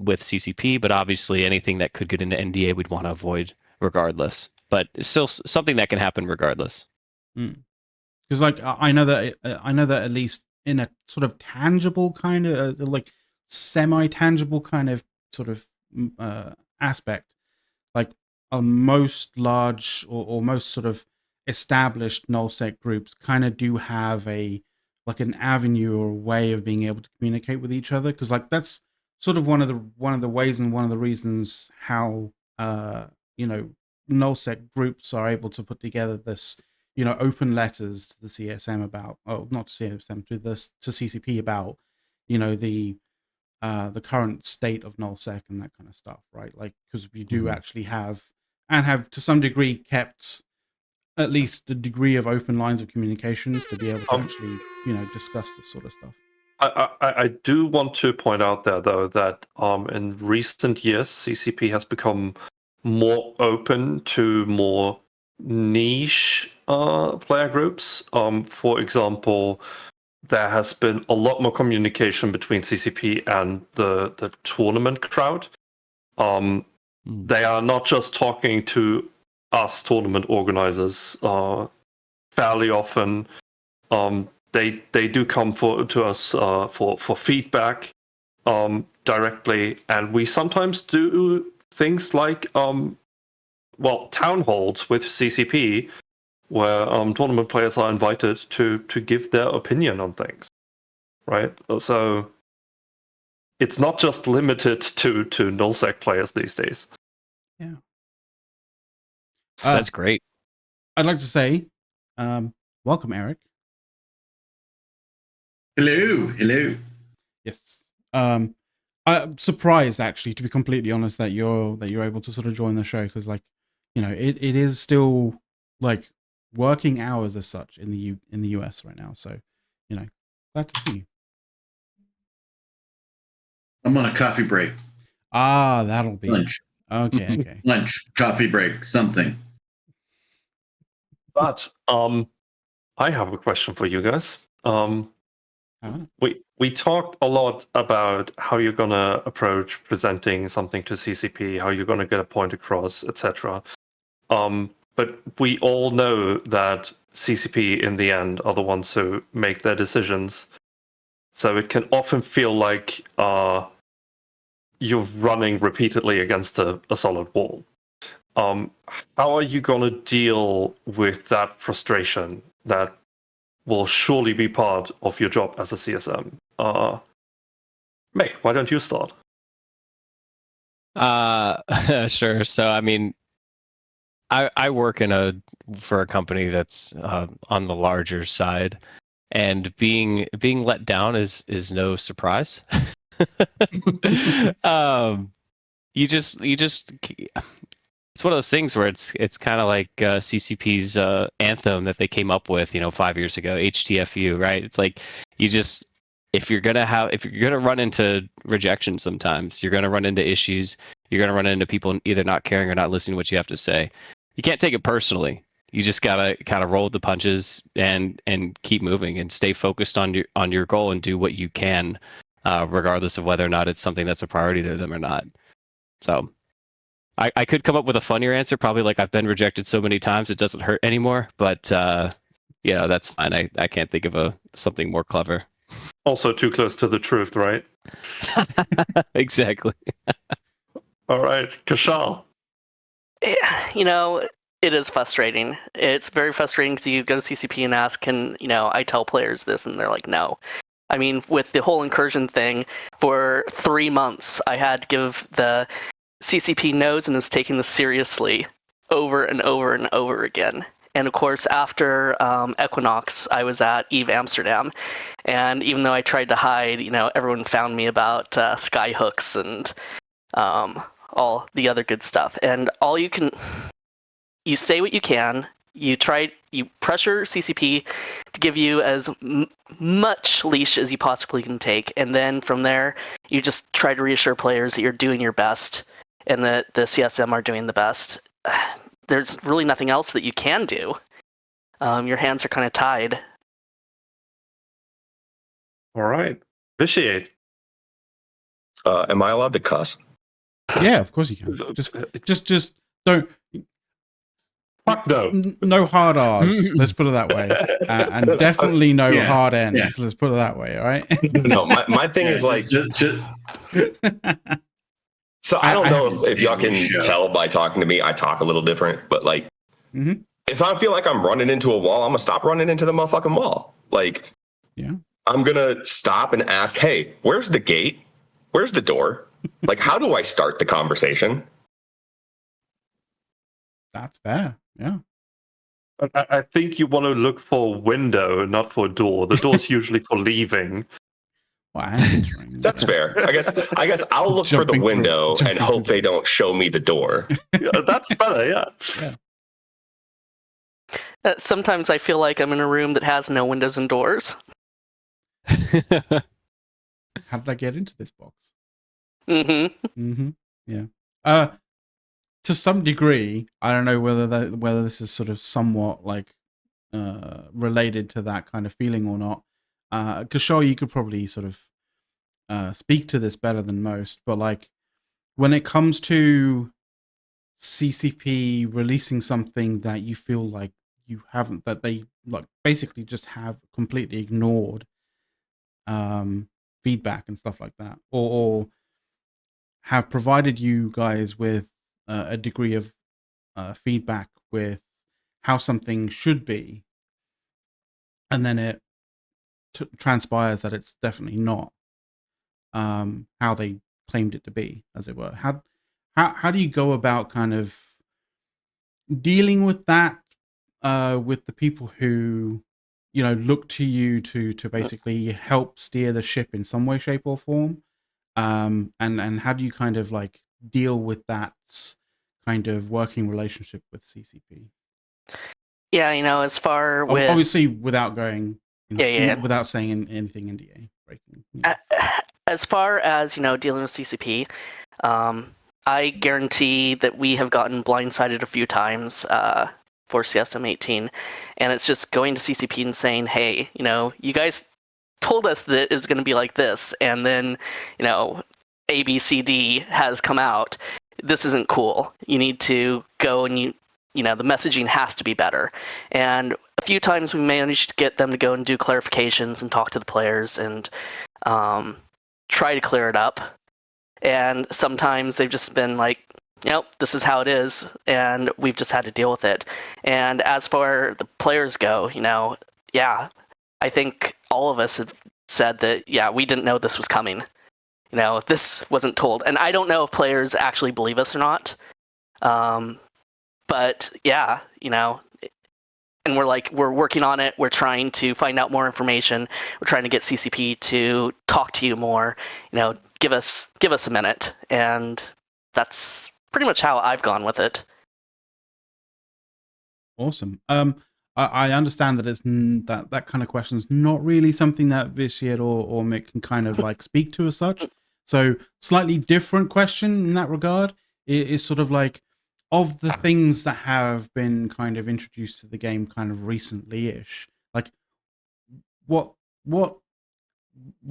C: with CCP, but obviously anything that could get into NDA we'd want to avoid regardless. But it's still something that can happen regardless.
A: Because like I know that at least in a sort of tangible kind of like semi-tangible kind of sort of aspect, like most large or most sort of established nullsec groups kind of do have an avenue or a way of being able to communicate with each other, because like that's sort of one of the ways and one of the reasons how nullsec groups are able to put together this open letters to the CSM about, not CSM, to CCP about the current state of nullsec and that kind of stuff, right? Like, because we do actually have to some degree kept at least a degree of open lines of communications to be able to actually discuss this sort of stuff.
F: I do want to point out there, though, that in recent years, CCP has become more open to more niche player groups. For example, there has been a lot more communication between CCP and the tournament crowd. They are not just talking to us tournament organizers fairly often. They do come to us for feedback directly, and we sometimes do things like town halls with CCP, where tournament players are invited to give their opinion on things, right? So it's not just limited to nullsec players these days.
A: Yeah,
C: that's great.
A: I'd like to say, welcome, Eric.
G: Hello.
A: Yes. I'm surprised, actually, to be completely honest, that you're able to sort of join the show, because like, it is still like working hours as such in the US right now. So, glad to see you.
G: I'm on a coffee break.
A: That'll be
G: lunch.
A: Okay.
G: Lunch, coffee break, something.
F: But I have a question for you guys. We talked a lot about how you're gonna approach presenting something to CCP, how you're gonna get a point across, etc. But we all know that CCP in the end are the ones who make their decisions. So it can often feel like you're running repeatedly against a solid wall. How are you going to deal with that frustration that will surely be part of your job as a CSM? Mick, why don't you start?
C: Sure. So, I mean, I work for a company that's on the larger side, and being let down is no surprise. You just it's one of those things where it's kind of like CCP's anthem that they came up with 5 years ago, HTFU, right? It's like if you're gonna run into rejection, sometimes you're gonna run into issues, you're gonna run into people either not caring or not listening to what you have to say. You can't take it personally. You just gotta kind of roll with the punches and keep moving and stay focused on your goal and do what you can, regardless of whether or not it's something that's a priority to them or not. So I could come up with a funnier answer, probably like I've been rejected so many times it doesn't hurt anymore, but that's fine. I can't think of something more clever.
F: Also too close to the truth, right?
C: Exactly.
F: All right, Kshal.
B: It is frustrating. It's very frustrating because you go to CCP and ask, I tell players this, and they're like, no. I mean, with the whole incursion thing, for 3 months, I had to give the CCP knows and is taking this seriously over and over and over again. And of course, after Equinox, I was at EVE Amsterdam, and even though I tried to hide, everyone found me about skyhooks and all the other good stuff. And you say what you can. You pressure CCP to give you as much leash as you possibly can take, and then from there, you just try to reassure players that you're doing your best and that the CSM are doing the best. There's really nothing else that you can do. Your hands are kind of tied.
F: All right. Viciate.
D: Am I allowed to cuss?
A: Yeah, of course you can. Just don't.
F: Fuck no.
A: No hard R's. Let's put it that way. And definitely no hard N's.
G: Yeah.
A: Let's put it that way, all right?
D: No, my thing is like... So I don't know if y'all can tell by talking to me, I talk a little different, but like, if I feel like I'm running into a wall, I'm gonna stop running into the motherfucking wall. Like, I'm gonna stop and ask, hey, where's the gate? Where's the door? Like, how do I start the conversation?
A: That's fair. Yeah.
F: I think you want to look for a window, not for a door. The door's usually for leaving.
A: Well, and entering.
D: That's fair. I guess I'll look for the window and hope they don't show me the door.
F: Yeah, that's better, yeah.
B: Sometimes I feel like I'm in a room that has no windows and doors.
A: How did I get into this box? Yeah. To some degree, I don't know whether this is sort of somewhat like related to that kind of feeling or not. Kshal, you could probably sort of speak to this better than most, but like when it comes to CCP releasing something that you feel like you haven't, that they like basically just have completely ignored feedback and stuff like that, or have provided you guys with a degree of feedback with how something should be, and then it transpires that it's definitely not how they claimed it to be, as it were. How do you go about kind of dealing with that with the people who look to you to basically help steer the ship in some way, shape, or form, and how do you kind of like deal with that kind of working relationship with CCP?
B: Yeah, as far with
A: obviously without going, without saying anything NDA breaking.
B: As far as dealing with CCP, I guarantee that we have gotten blindsided a few times. for CSM 18, and it's just going to CCP and saying, hey, you guys told us that it was going to be like this, and then, A, B, C, D has come out. This isn't cool. You need to go and the messaging has to be better. And a few times we managed to get them to go and do clarifications and talk to the players and try to clear it up. And sometimes they've just been like, this is how it is, and we've just had to deal with it. And as for the players go, I think all of us have said that, we didn't know this was coming. This wasn't told. And I don't know if players actually believe us or not. But and we're working on it. We're trying to find out more information. We're trying to get CCP to talk to you more. Give us a minute. And that's pretty much how I've gone with it.
A: Awesome. I understand that it's that kind of question is not really something that Viciate or Mick can kind of like speak to as such. So slightly different question in that regard. It is sort of like, of the things that have been kind of introduced to the game kind of recently-ish, like what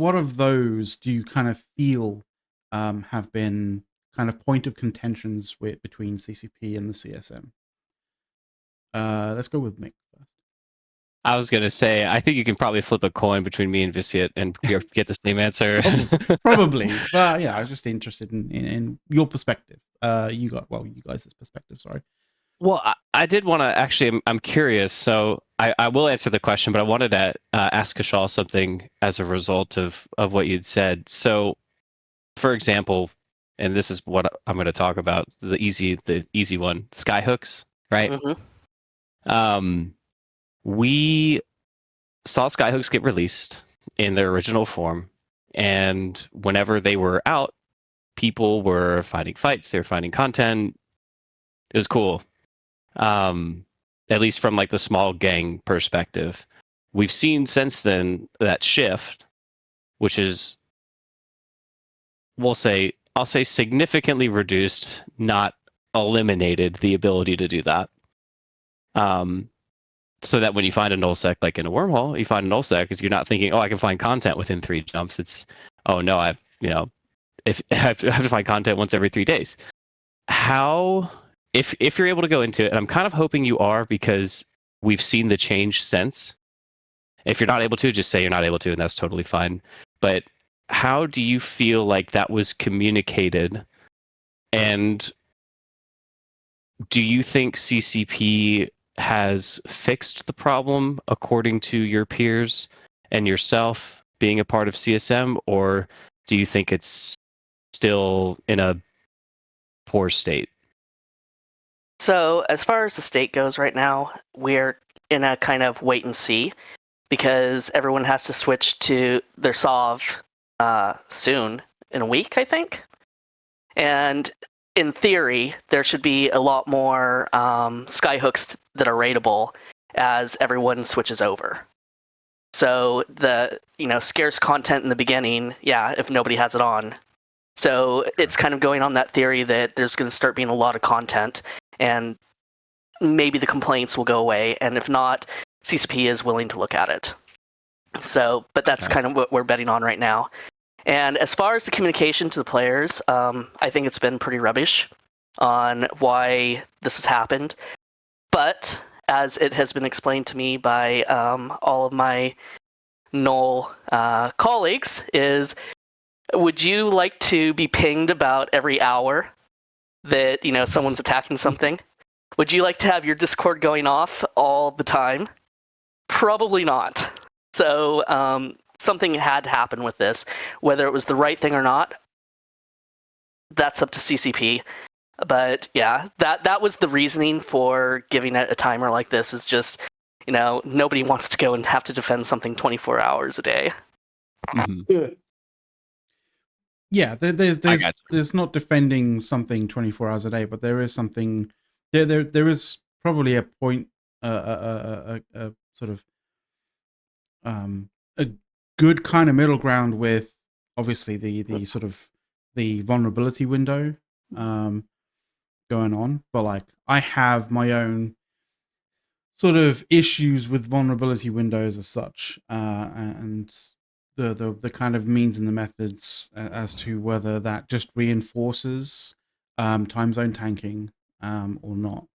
A: of those do you kind of feel have been kind of point of contentions between CCP and the CSM? Let's go with Mick first.
C: I was gonna say, I think you can probably flip a coin between me and Viciate and get the same answer.
A: Probably, but yeah, I was just interested in your perspective. You guys' perspective. Sorry.
C: Well, I did want to actually. I'm curious, so I will answer the question, but I wanted to ask Kshal something as a result of what you'd said. So, for example, and this is what I'm going to talk about, the easy one, skyhooks, right?
B: Mm-hmm.
C: We saw skyhooks get released in their original form, and whenever they were out, people were finding fights, they were finding content. It was cool. At least from like the small gang perspective. We've seen since then that shift, which is, I'll say significantly reduced, not eliminated the ability to do that. So that when you find a nullsec, like in a wormhole, you find a nullsec, is you're not thinking, oh, I can find content within 3 jumps. It's, oh no, if I have to find content once every 3 days. How, if you're able to go into it, and I'm kind of hoping you are, because we've seen the change since. If you're not able to, just say you're not able to, and that's totally fine. But how do you feel like that was communicated? And do you think CCP has fixed the problem according to your peers and yourself being a part of CSM, or do you think it's still in a poor state?
B: So as far as the state goes right now, we're in a kind of wait and see, because everyone has to switch to their SOV soon, in a week, I think. And in theory, there should be a lot more skyhooks that are rateable as everyone switches over. So the scarce content in the beginning, if nobody has it on. So it's kind of going on that theory that there's going to start being a lot of content, and maybe the complaints will go away, and if not, CCP is willing to look at it. So, but that's kind of what we're betting on right now. And as far as the communication to the players, I think it's been pretty rubbish on why this has happened. But as it has been explained to me by all of my null colleagues, is would you like to be pinged about every hour that someone's attacking something? Would you like to have your Discord going off all the time? Probably not. So something had to happen with this. Whether it was the right thing or not, that's up to CCP. But yeah, that was the reasoning for giving it a timer like this, is just, nobody wants to go and have to defend something 24 hours a day.
C: Mm-hmm.
A: Yeah, there's not defending something 24 hours a day, but there is something, there is probably a point, a sort of a good kind of middle ground with obviously the sort of the vulnerability window going on. But like, I have my own sort of issues with vulnerability windows as such, and the kind of means and the methods as to whether that just reinforces time zone tanking or not.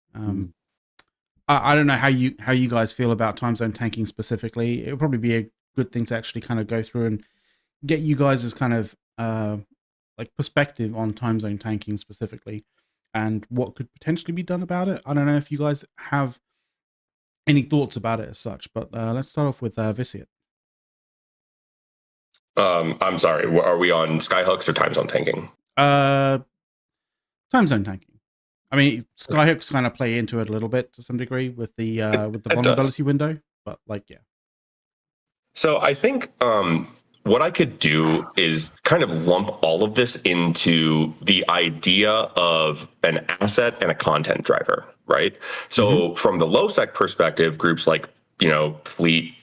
A: I don't know how you guys feel about time zone tanking specifically. It would probably be a good thing to actually kind of go through and get you guys' as kind of like perspective on time zone tanking specifically and what could potentially be done about it. I don't know if you guys have any thoughts about it as such, but let's start off with Viciate.
D: I'm sorry. Are we on skyhooks or time zone tanking?
A: Time zone tanking. I mean, skyhooks kind of play into it a little bit to some degree with the vulnerability window, but like, yeah.
D: So I think what I could do is kind of lump all of this into the idea of an asset and a content driver, right? So from the low sec perspective, groups like, Fleet,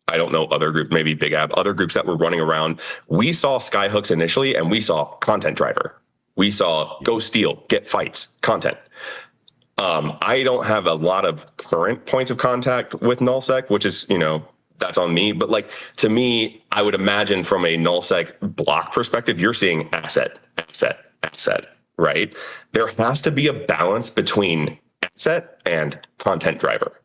D: I don't know, other group, maybe Big Ab, other groups that were running around, we saw skyhooks initially and we saw content driver. We saw go steal, get fights, content. I don't have a lot of current points of contact with nullsec, which is, that's on me. But like, to me, I would imagine from a nullsec block perspective, you're seeing asset, right? There has to be a balance between asset and content driver.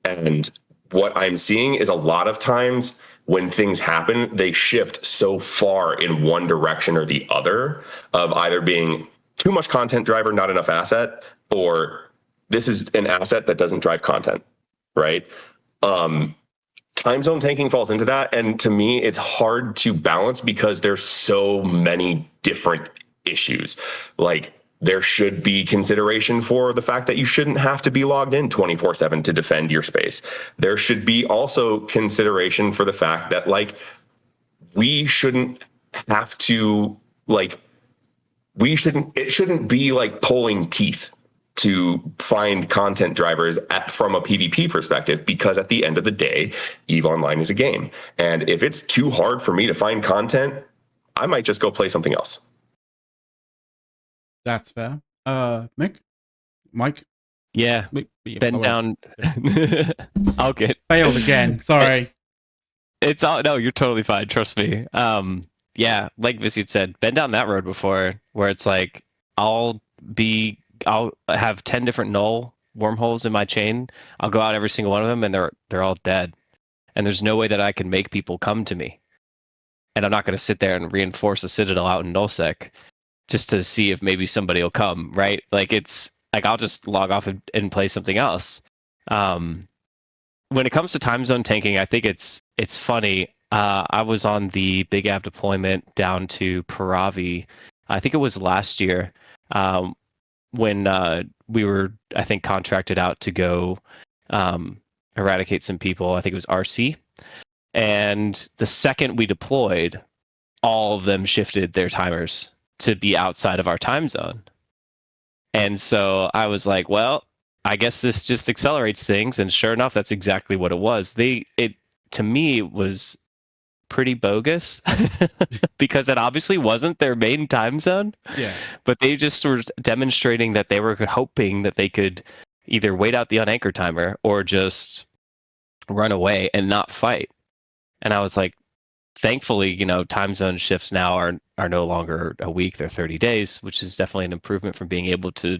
D: And what I'm seeing is a lot of times when things happen, they shift so far in one direction or the other of either being too much content driver, not enough asset, or this is an asset that doesn't drive content, right? Time zone tanking falls into that. And to me, it's hard to balance because there's so many different issues. Like, there should be consideration for the fact that you shouldn't have to be logged in 24/7 to defend your space. There should be also consideration for the fact that, like, we shouldn't have to, like, it shouldn't be like pulling teeth to find content drivers from a PvP perspective, because at the end of the day, EVE Online is a game. And if it's too hard for me to find content, I might just go play something else.
A: That's fair. Mick? Mike?
C: Yeah. Bend down.
A: Yeah.
C: I'll get
A: failed again. Sorry.
C: It's all no, you're totally fine. Trust me. Yeah, like Viciate said, been down that road before where it's like I'll have 10 different null wormholes in my chain. I'll go out every single one of them and they're all dead. And there's no way that I can make people come to me. And I'm not going to sit there and reinforce a citadel out in nullsec just to see if maybe somebody will come, right? Like, it's like I'll just log off and play something else. When it comes to time zone tanking, I think it's funny. I was on the Big App deployment down to Paravi. I think it was last year when we were, I think, contracted out to go eradicate some people. I think it was RC. And the second we deployed, all of them shifted their timers to be outside of our time zone. And so I was like, well, I guess this just accelerates things. And sure enough, that's exactly what it was. It to me was pretty bogus because it obviously wasn't their main time zone.
A: Yeah.
C: But they just were demonstrating that they were hoping that they could either wait out the unanchor timer or just run away and not fight. And I was like, thankfully, time zone shifts now are no longer a week; they're 30 days, which is definitely an improvement from being able to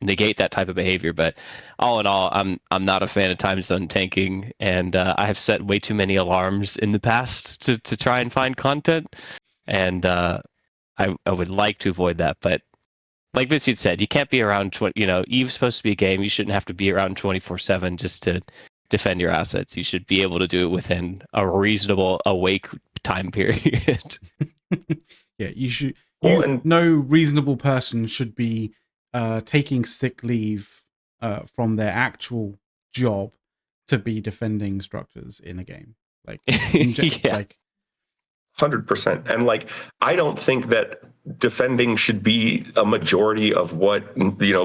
C: negate that type of behavior. But all in all, I'm not a fan of time zone tanking, and I have set way too many alarms in the past to try and find content, and I would like to avoid that. But like Viciate said, you can't be around EVE's supposed to be a game. You shouldn't have to be around 24/7 just to defend your assets. You should be able to do it within a reasonable awake time period.
A: Yeah, you should. No reasonable person should be taking sick leave from their actual job to be defending structures in a game. Like,
C: yeah.
A: like
D: 100%. And like, I don't think that defending should be a majority of what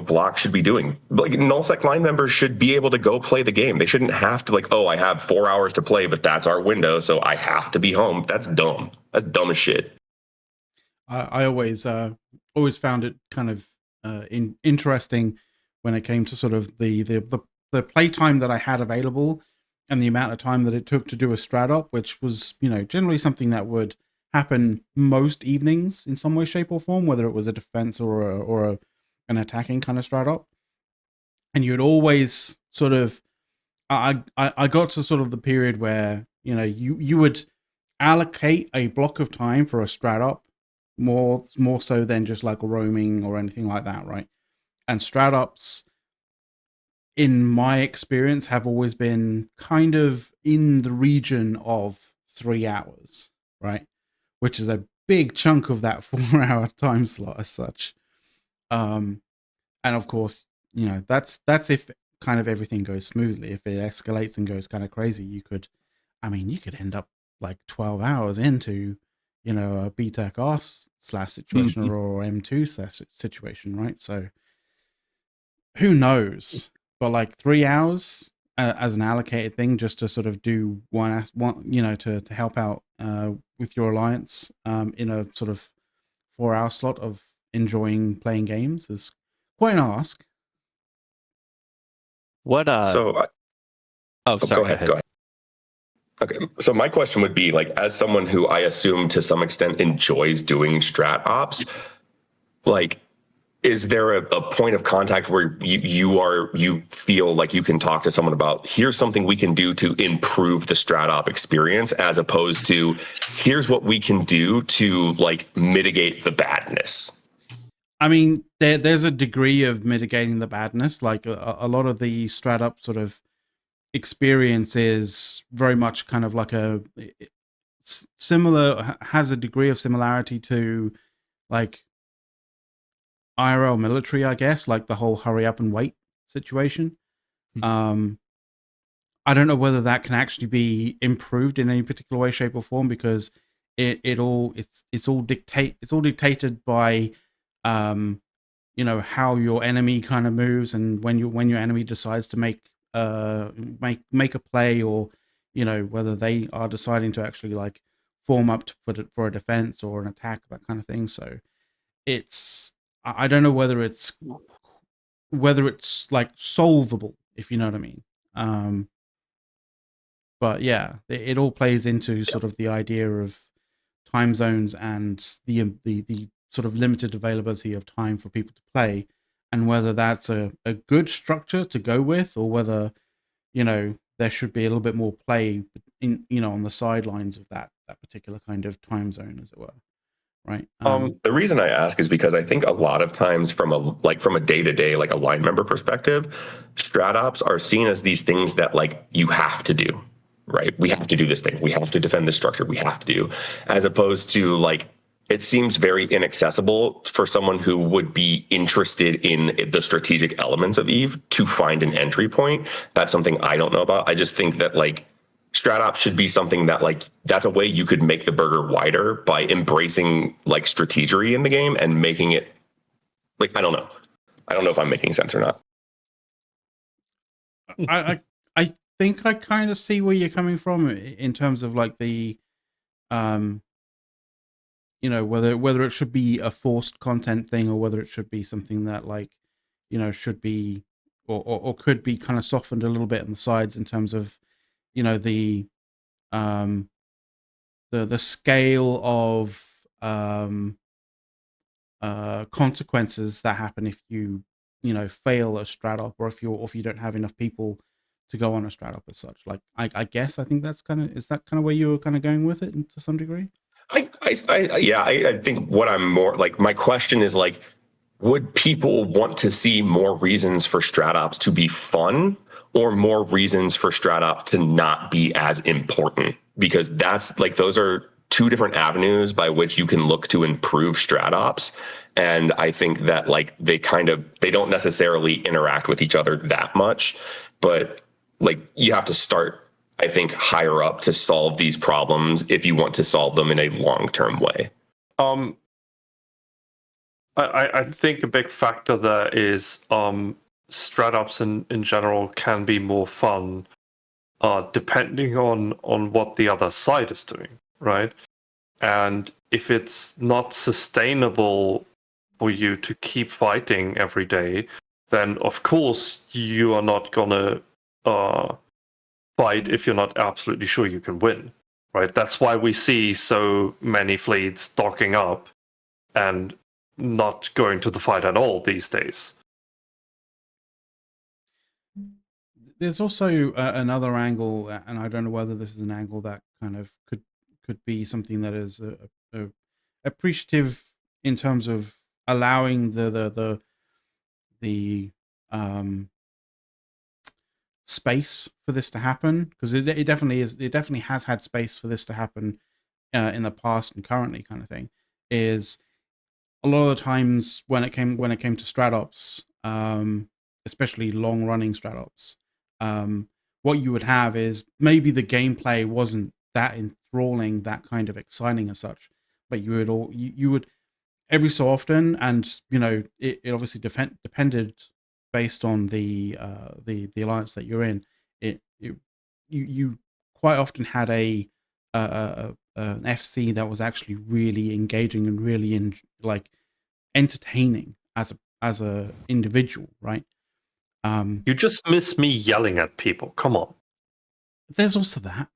D: block should be doing. Like, nullsec line members should be able to go play the game. They shouldn't have to, like, oh, I have 4 hours to play, but that's our window, so I have to be home. That's dumb. That's dumb as shit.
A: I always found it kind of interesting when it came to sort of the the playtime that I had available and the amount of time that it took to do a strat op, which was, generally something that would happen most evenings in some way, shape, or form, whether it was a defense or an attacking kind of strat op. And you'd always sort of, I got to sort of the period where, you would allocate a block of time for a strat op more so than just like roaming or anything like that, right? And strat ops, in my experience, have always been kind of in the region of 3 hours, right? Which is a big chunk of that 4-hour time slot as such. And of course, that's if kind of everything goes smoothly. If it escalates and goes kind of crazy, you could end up like 12 hours into, a BTEC-R / situation or M2 / situation, right? So who knows? But like 3 hours as an allocated thing, just to sort of do one, to help out with your alliance in a sort of 4-hour slot of enjoying playing games is quite an ask.
C: What?
D: Sorry, go ahead. Okay, so my question would be, like, as someone who I assume to some extent enjoys doing strat ops, like, is there a point of contact where you feel like you can talk to someone about, here's something we can do to improve the strat op experience, as opposed to here's what we can do to like mitigate the badness?
A: I mean, there's a degree of mitigating the badness. Like a lot of the strat up sort of experience is very much kind of like has a degree of similarity to like IRL military, I guess, like the whole hurry up and wait situation. I don't know whether that can actually be improved in any particular way, shape, or form, because it's all dictated by how your enemy kind of moves, and when your enemy decides to make a play, or whether they are deciding to actually like form up for a defense or an attack, that kind of thing. So I don't know whether it's like solvable, if you know what I mean. But yeah, it all plays into sort of the idea of time zones and the sort of limited availability of time for people to play, and whether that's a good structure to go with, or whether there should be a little bit more play in on the sidelines of that particular kind of time zone, as it were, right?
D: The reason I ask is because I think a lot of times from a day-to-day, like a line member perspective, strat ops are seen as these things that like you have to do, right? We have to do this thing. We have to defend this structure. We have to do, as opposed to like, it seems very inaccessible for someone who would be interested in the strategic elements of EVE to find an entry point. That's something I don't know about. I just think that like strat ops should be something that like, that's a way you could make the burger wider by embracing like strategery in the game and making it like, I don't know if I'm making sense or not.
A: I think I kind of see where you're coming from in terms of like the whether it should be a forced content thing, or whether it should be something that like should be or could be kind of softened a little bit on the sides in terms of the scale of consequences that happen if you fail a strat op, or if you don't have enough people to go on a strat op as such. Like I guess I think is that kind of where you were kind of going with it to some degree?
D: I think what I'm more like, my question is like, would people want to see more reasons for strat ops to be fun, or more reasons for strat ops to not be as important? Because that's like, those are two different avenues by which you can look to improve strat ops. And I think that like they don't necessarily interact with each other that much, but like you have to start, I think, higher up to solve these problems if you want to solve them in a long-term way.
F: I think a big factor there is strat ops in general can be more fun depending on what the other side is doing, right? And if it's not sustainable for you to keep fighting every day, then of course you are not gonna fight if you're not absolutely sure you can win, right? That's why we see so many fleets docking up and not going to the fight at all these days.
A: There's also another angle, and I don't know whether this is an angle that kind of could be something that is appreciative in terms of allowing the space for this to happen, because it definitely is. It definitely has had space for this to happen in the past and currently, kind of thing. Is a lot of the times when it came to stratops, especially long running stratops, what you would have is maybe the gameplay wasn't that enthralling, that kind of exciting as such, but you would every so often, and it obviously depended based on the alliance that you're in. You quite often had an FC that was actually really engaging and really entertaining as a individual, right?
F: You just miss me yelling at people. Come on.
A: There's also that,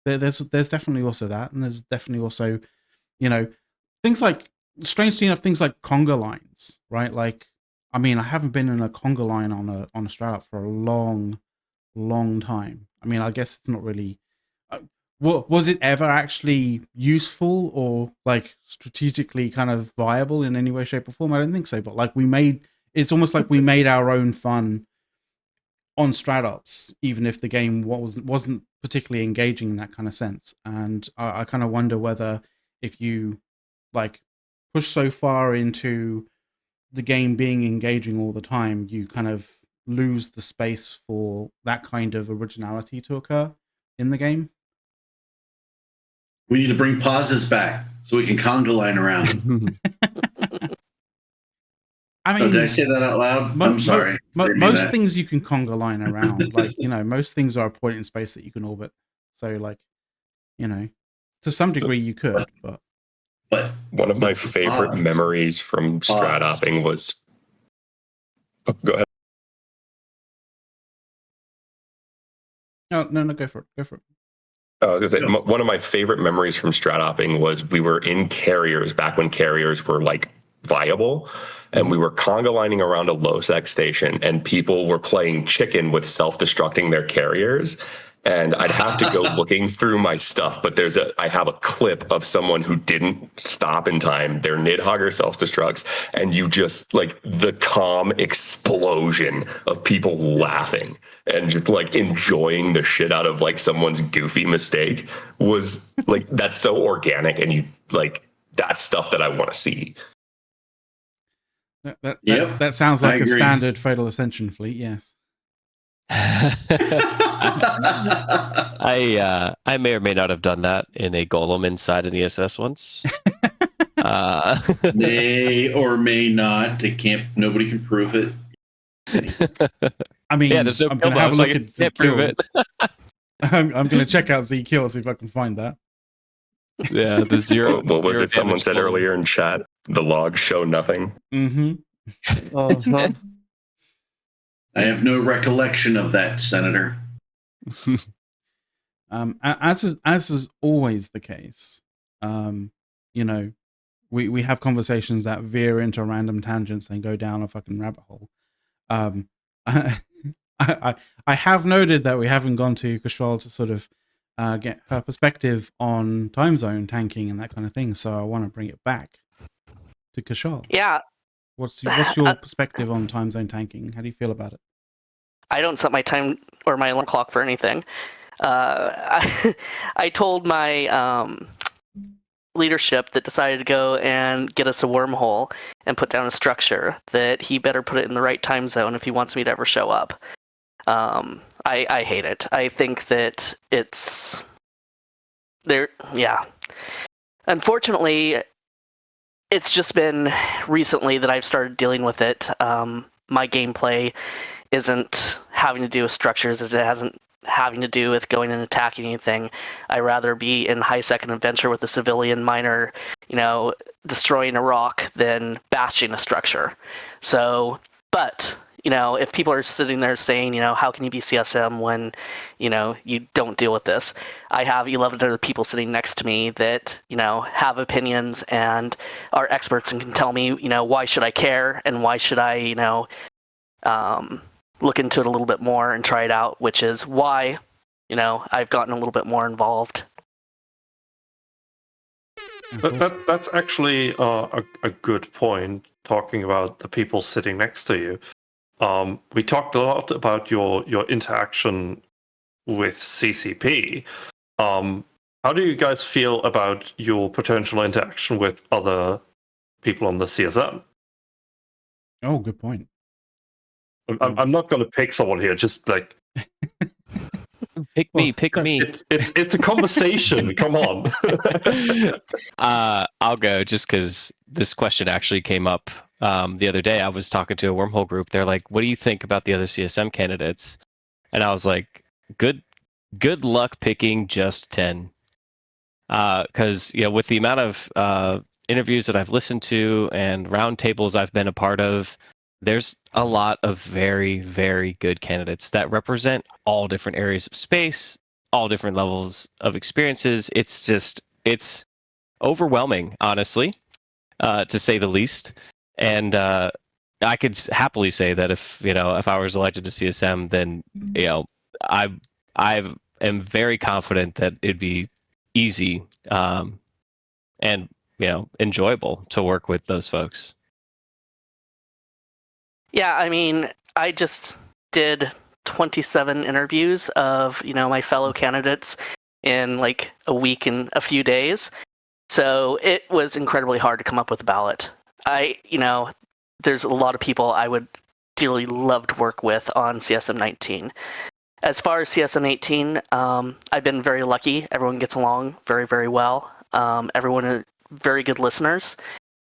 A: there's definitely also that, and there's definitely also, things like, strangely enough, things like conga lines, right? Like, I mean, I haven't been in a conga line on a strat for a long time. I mean, I guess it's not really. Was it ever actually useful or like strategically kind of viable in any way, shape, or form? I don't think so. But like, it's almost like we made our own fun on stratops, even if the game wasn't particularly engaging in that kind of sense. And I kind of wonder whether if you like push so far into the game being engaging all the time, you kind of lose the space for that kind of originality to occur in the game.
G: We need to bring pauses back so we can conga line around.
A: I mean,
G: did I say that out loud? I'm sorry.
A: Most things you can conga line around. Like, most things are a point in space that you can orbit. So, like, to some degree you could, but
D: one of my favorite memories from stratopping was. Oh, go ahead.
A: No, go for it. Go for it.
D: I was gonna say, one of my favorite memories from stratopping was we were in carriers back when carriers were like viable, and we were conga lining around a low sec station, and people were playing chicken with self-destructing their carriers. And I'd have to go looking through my stuff, but I have a clip of someone who didn't stop in time. Their Nidhogger self-destructs, and you just like the calm explosion of people laughing and just like enjoying the shit out of like someone's goofy mistake was like, that's so organic, and you like, that's stuff that I want to see.
A: That sounds like a standard Fatal Ascension fleet, yes.
C: I may or may not have done that in a golem inside an ESS once.
G: May or may not. Nobody can prove it.
A: I mean,
C: yeah, there's no
A: I'm going to have a look at
C: can't prove it.
A: I'm going to check out Zekiel, see if I can find that.
C: Yeah, the zero.
D: What was
C: zero
D: it someone said
C: golem.
D: earlier in chat? The logs show nothing.
A: Mm-hmm.
G: I have no recollection of that, Senator.
A: As is always the case, we have conversations that veer into random tangents and go down a fucking rabbit hole. I have noted that we haven't gone to Kshal to sort of get her perspective on time zone tanking and that kind of thing, so I want to bring it back to Kshal.
B: Yeah.
A: What's your perspective on time zone tanking? How do you feel about it?
B: I don't set my time or my alarm clock for anything. I told my leadership that decided to go and get us a wormhole and put down a structure that he better put it in the right time zone if he wants me to ever show up. I hate it. I think that it's there. Yeah. Unfortunately, it's just been recently that I've started dealing with it. My gameplay isn't having to do with structures. It hasn't having to do with going and attacking anything. I'd rather be in high second adventure with a civilian miner, destroying a rock than bashing a structure. So, but if people are sitting there saying, how can you be CSM when, you don't deal with this? I have 11 other people sitting next to me that, have opinions and are experts and can tell me, why should I care and why should I, look into it a little bit more and try it out, which is why, I've gotten a little bit more involved.
F: That's actually a good point, talking about the people sitting next to you. We talked a lot about your interaction with CCP. How do you guys feel about your potential interaction with other people on the CSM?
A: Oh, good point.
F: I'm not going to pick someone here, just like...
C: Pick me.
F: It's a conversation. Come on.
C: I'll go just because this question actually came up the other day. I was talking to a wormhole group. They're like, "What do you think about the other CSM candidates?" And I was like, "Good luck picking just 10." Because with the amount of interviews that I've listened to and roundtables I've been a part of, there's a lot of very, very good candidates that represent all different areas of space, all different levels of experiences. It's overwhelming, honestly, to say the least. And I could happily say that if I was elected to CSM, then I am very confident that it'd be easy and enjoyable to work with those folks.
B: Yeah, I mean, I just did 27 interviews of, my fellow candidates in like a week and a few days. So it was incredibly hard to come up with a ballot. There's a lot of people I would dearly love to work with on CSM 19. As far as CSM 18, I've been very lucky. Everyone gets along very, very well. Everyone are very good listeners,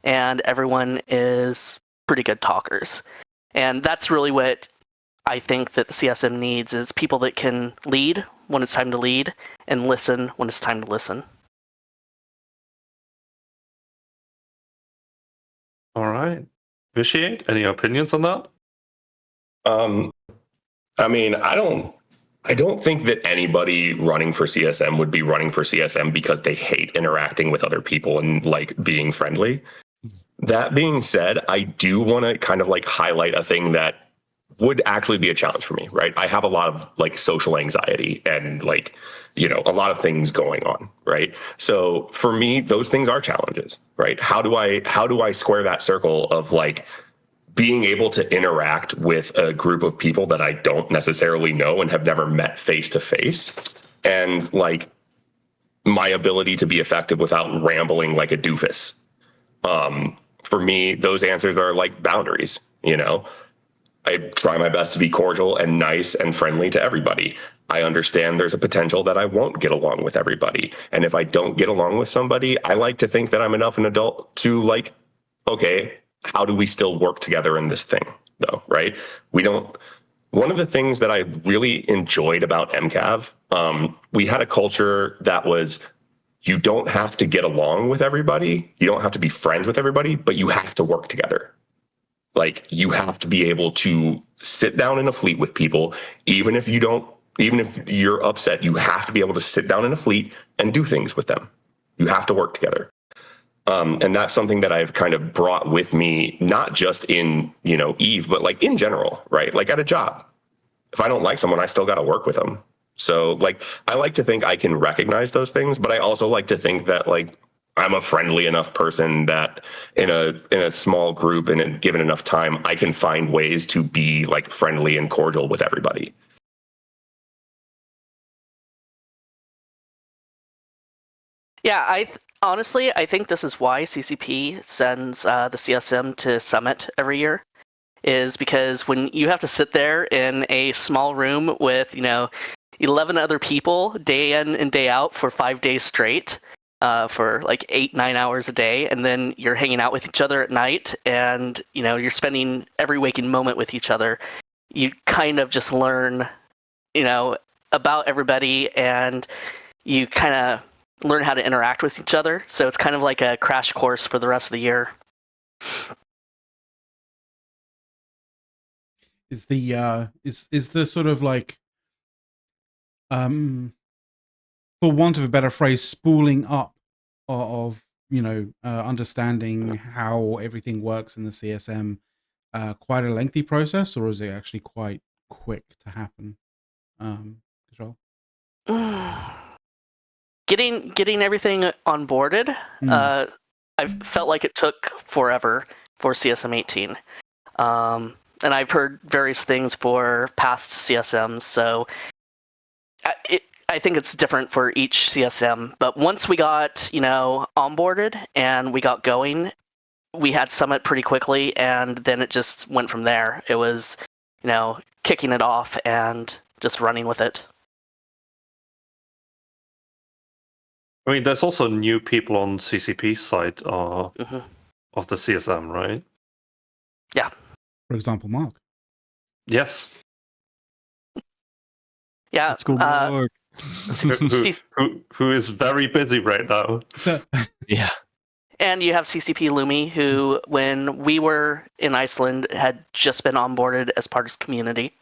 B: and everyone is pretty good talkers. And that's really what I think that the CSM needs, is people that can lead when it's time to lead and listen when it's time to listen.
F: All right. Viciate, any opinions on that?
D: I mean, I don't think that anybody running for CSM would be running for CSM because they hate interacting with other people and like being friendly. That being said, I do want to kind of like highlight a thing that would actually be a challenge for me, right? I have a lot of like social anxiety and like, a lot of things going on, right? So for me, those things are challenges, right? How do I square that circle of like being able to interact with a group of people that I don't necessarily know and have never met face to face, and like my ability to be effective without rambling like a doofus? For me, those answers are like boundaries. I try my best to be cordial and nice and friendly to everybody. I understand there's a potential that I won't get along with everybody. And if I don't get along with somebody, I like to think that I'm enough an adult to like, okay, how do we still work together in this thing though, right? One of the things that I really enjoyed about MCAV, we had a culture that was, you don't have to get along with everybody. You don't have to be friends with everybody, but you have to work together. Like you have to be able to sit down in a fleet with people, even if you're upset, you have to be able to sit down in a fleet and do things with them. You have to work together. And that's something that I've kind of brought with me, not just in, Eve, but like in general, right? Like at a job, if I don't like someone, I still got to work with them. So like, I like to think I can recognize those things, but I also like to think that like, I'm a friendly enough person that in a small group and given enough time, I can find ways to be like friendly and cordial with everybody.
B: Yeah, honestly, I think this is why CCP sends the CSM to Summit every year, is because when you have to sit there in a small room with, 11 other people day in and day out for 5 days straight, for like 8-9 hours a day, and then you're hanging out with each other at night, and you're spending every waking moment with each other, you kind of just learn about everybody, and you kind of learn how to interact with each other. So it's kind of like a crash course for the rest of the year.
A: Is the sort of like, for want of a better phrase, spooling up of understanding how everything works in the CSM quite a lengthy process, or is it actually quite quick to happen? Kshal?
B: Getting everything onboarded, I felt like it took forever for CSM 18. And I've heard various things for past CSMs, so I think it's different for each CSM. But once we got, onboarded and we got going, we had Summit pretty quickly, and then it just went from there. It was, kicking it off and just running with it.
F: I mean, there's also new people on CCP's side of the CSM, right?
B: Yeah.
A: For example, Mark.
F: Yes.
B: Yeah.
C: Let's go, Mark.
F: Who is very busy right now.
A: So,
C: yeah.
B: And you have CCP Lumi, who, when we were in Iceland, had just been onboarded as part of his community.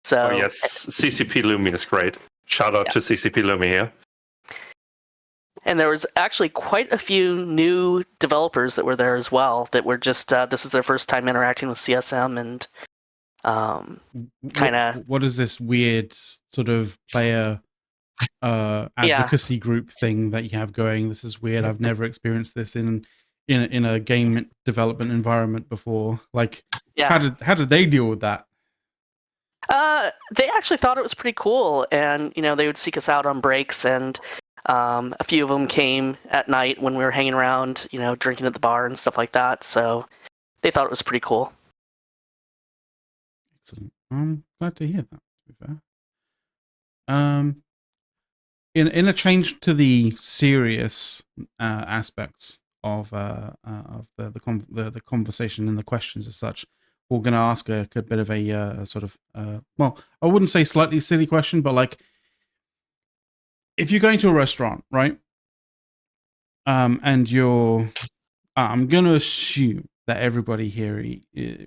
B: So,
F: oh yes, CCP Lumi is great. Shout out to CCP Lumi here.
B: And there was actually quite a few new developers that were there as well, that were just, this is their first time interacting with CSM, and kind of...
A: What is this weird sort of player advocacy group thing that you have going? This is weird. I've never experienced this in a game development environment before. Like, how did they deal with that?
B: They actually thought it was pretty cool, and they would seek us out on breaks, and a few of them came at night when we were hanging around, drinking at the bar and stuff like that. So they thought it was pretty cool.
A: Excellent. I'm glad to hear that, to be fair. In a change to the serious aspects of the conversation and the questions as such, we're going to ask a bit of a sort of well, I wouldn't say slightly silly question, but like, if you're going to a restaurant, right? And I'm going to assume that everybody here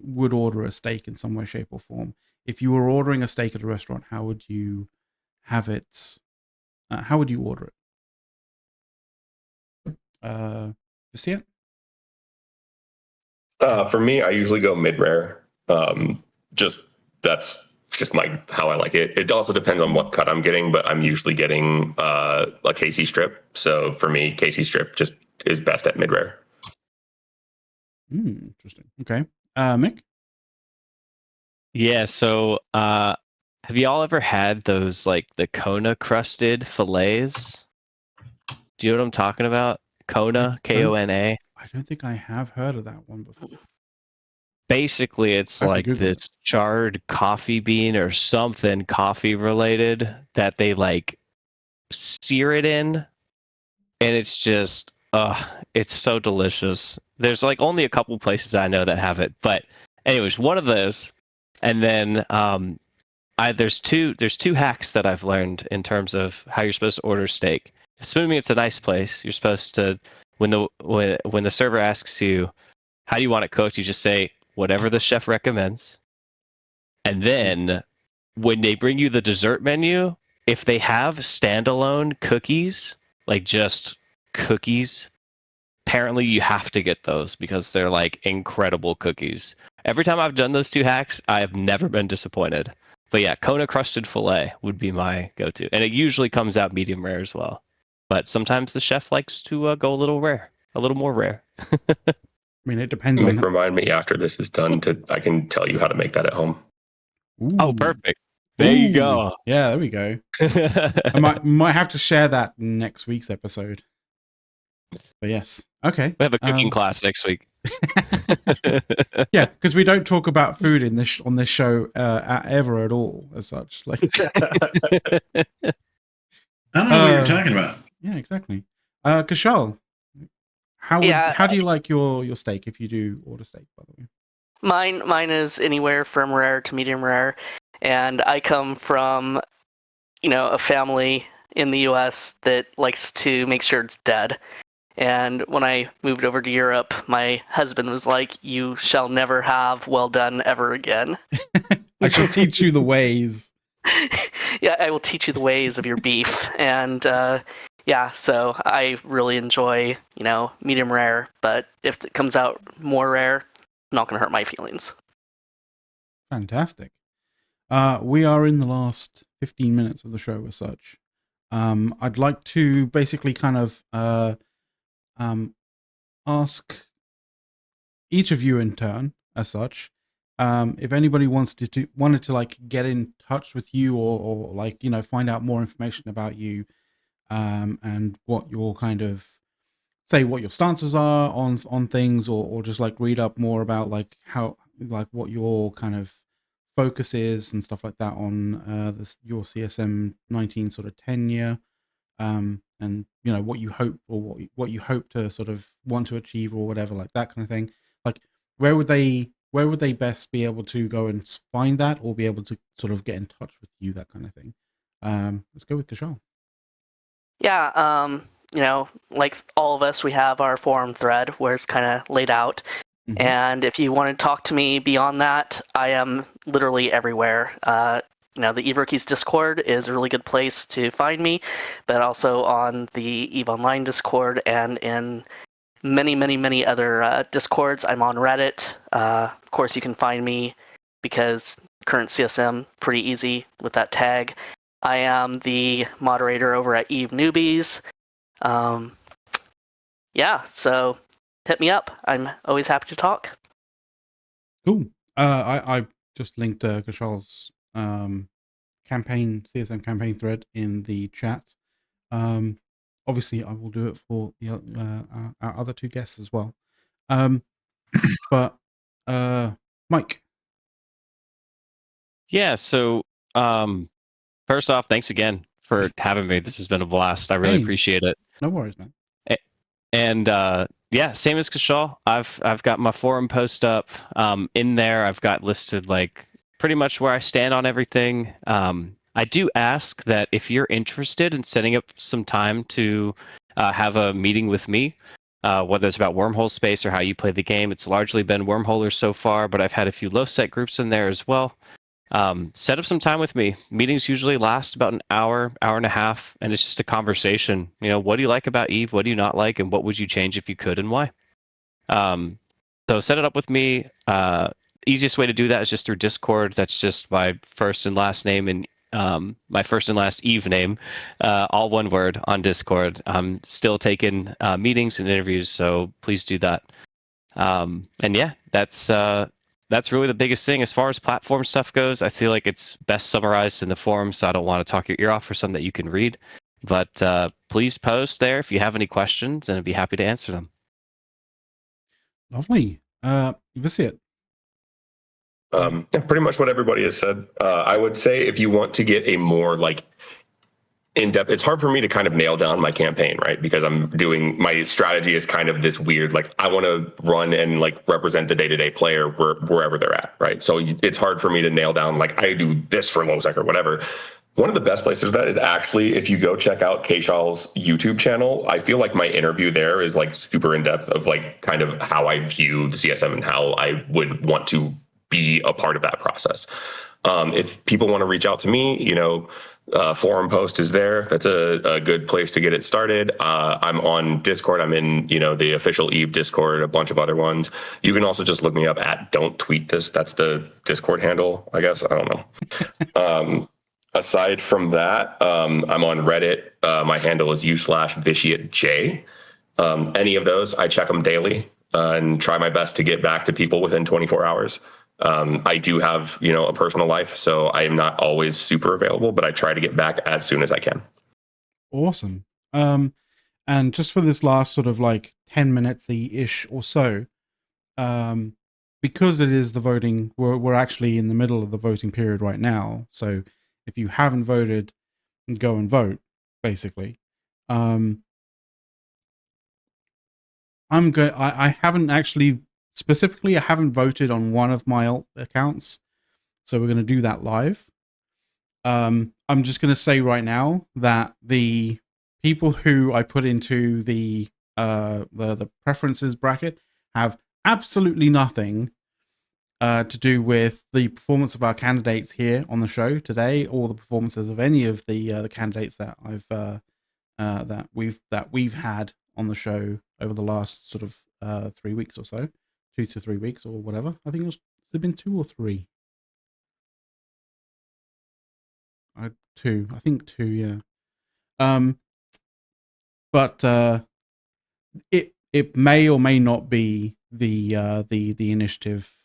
A: would order a steak in some way, shape, or form. If you were ordering a steak at a restaurant, how would you have it? How would you order it? Viciate?
D: For me, I usually go mid-rare. That's just how I like it. It also depends on what cut I'm getting, but I'm usually getting a KC strip. So for me, KC strip just is best at mid-rare.
A: Interesting. Okay. Mick?
C: Yeah, so have you all ever had those, like, the Kona crusted fillets? Do you know what I'm talking about? Kona, Kona.
A: I don't think I have heard of that one before.
C: Basically, it's like this charred coffee bean or something coffee related that they like sear it in, and it's just it's so delicious. There's like only a couple places I know that have it, but anyways, one of those, and then there's two hacks that I've learned in terms of how you're supposed to order steak. Assuming it's a nice place, you're supposed to, when the server asks you how do you want it cooked, you just say whatever the chef recommends. And then when they bring you the dessert menu, if they have standalone cookies, like just cookies, apparently you have to get those because they're like incredible cookies. Every time I've done those two hacks, I have never been disappointed. But yeah, Kona crusted filet would be my go-to. And it usually comes out medium rare as well. But sometimes the chef likes to go a little more rare.
A: I mean, it depends
D: on... Remind me after this is done I can tell you how to make that at home.
A: Ooh.
C: Oh, perfect. There you go.
A: Yeah, there we go. I might have to share that in next week's episode. But yes. Okay.
C: We have a cooking class next week.
A: Yeah, because we don't talk about food on this show ever at all, as such. Like,
G: I don't know what you're talking about.
A: Yeah, exactly. Kshal, how do you like your steak if you do order steak, by the way?
B: Mine is anywhere from rare to medium rare, and I come from a family in the U.S. that likes to make sure it's dead. And when I moved over to Europe, my husband was like, "You shall never have well done ever again."
A: I shall teach you the ways.
B: Yeah, I will teach you the ways of your beef. And yeah, so I really enjoy, medium rare. But if it comes out more rare, it's not going to hurt my feelings.
A: Fantastic. We are in the last 15 minutes of the show as such. I'd like to basically kind of ask each of you in turn as such, if anybody wanted to like get in touch with you or like, find out more information about you, and what your kind of what your stances are on things, or just like read up more about like how, like what your kind of focus is and stuff like that on your CSM 19 sort of tenure, and what you hope, or what you hope to sort of want to achieve, or whatever, like that kind of thing. Like where would they best be able to go and find that, or be able to sort of get in touch with you, that kind of thing? Let's go with Kshal.
B: Yeah, like all of us, we have our forum thread where it's kind of laid out. Mm-hmm. And if you want to talk to me beyond that, I am literally everywhere. The Eve Rookies Discord is a really good place to find me, but also on the Eve Online Discord and in many, many, many other Discords. I'm on Reddit. Of course, you can find me because current CSM, pretty easy with that tag. I am the moderator over at Eve Newbies. Yeah, so hit me up. I'm always happy to talk.
A: Cool. I just linked Kshal's CSM campaign thread in the chat. Obviously, I will do it for our other two guests as well. But Mike.
C: Yeah. So first off, thanks again for having me. This has been a blast. I really appreciate it.
A: No worries, man.
C: And yeah, same as Kshal. I've got my forum post up. In there, I've got listed like pretty much where I stand on everything. I do ask that if you're interested in setting up some time to have a meeting with me, whether it's about wormhole space or how you play the game. It's largely been wormholers so far, but I've had a few low set groups in there as well. Set up some time with me. Meetings usually last about an hour and a half, and it's just a conversation. What do you like about Eve? What do you not like? And what would you change if you could, and why? So set it up with me. Easiest way to do that is just through Discord. That's just my first and last name and my first and last Eve name, all one word on Discord. I'm still taking meetings and interviews, so please do that. And yeah, that's really the biggest thing. As far as platform stuff goes, I feel like it's best summarized in the forum, so I don't want to talk your ear off for something that you can read. But please post there if you have any questions, and I'd be happy to answer them.
A: Lovely. Viciate.
D: Pretty much what everybody has said. I would say if you want to get a more like in-depth, it's hard for me to kind of nail down my campaign, right? Because my strategy is kind of this weird, like I want to run and like represent the day-to-day player wherever they're at, right? So it's hard for me to nail down, like I do this for LowSec or whatever. One of the best places for that is actually if you go check out Kshal's YouTube channel. I feel like my interview there is like super in-depth of like kind of how I view the CSM and how I would want to be a part of that process. If people want to reach out to me, forum post is there. That's a good place to get it started. I'm on Discord. I'm in, the official Eve Discord, a bunch of other ones. You can also just look me up at Don't Tweet This. That's the Discord handle, I guess. I don't know. Aside from that, I'm on Reddit. My handle is u/ViciateJ. Any of those, I check them daily and try my best to get back to people within 24 hours. I do have, a personal life, so I am not always super available, but I try to get back as soon as I can.
A: Awesome. And just for this last sort of like 10 minutes-ish or so, because it is the voting, we're actually in the middle of the voting period right now. So if you haven't voted, go and vote, basically. I'm good. I haven't actually specifically. I haven't voted on one of my alt accounts, so we're going to do that live. I'm just going to say right now that the people who I put into the preferences bracket have absolutely nothing to do with the performance of our candidates here on the show today, or the performances of any of the candidates that we've had on the show over the last sort of 3 weeks or so, 2 to 3 weeks or whatever. I think it's been 2 or 3. 2. I think 2. Yeah. But it may or may not be the initiative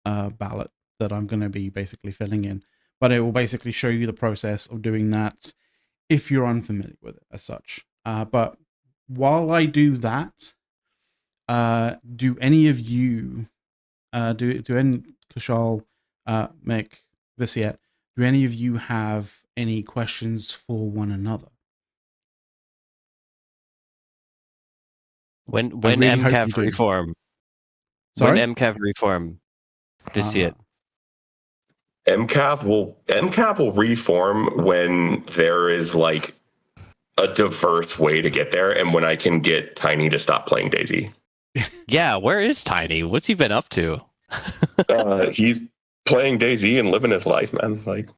A: ballot that I'm going to be basically filling in, but it will basically show you the process of doing that if you're unfamiliar with it as such. But while I do that, do any of you do any Kshal, Mick, Viciate, do any of you have any questions for one another?
C: When MCAV reform?
A: Sorry?
C: When MCAV reform? Viciate.
D: MCAV will reform when there is like a diverse way to get there, and when I can get Tiny to stop playing Daisy.
C: Yeah, where is Tiny? What's he been up to?
D: He's playing Daisy and living his life, man. Like,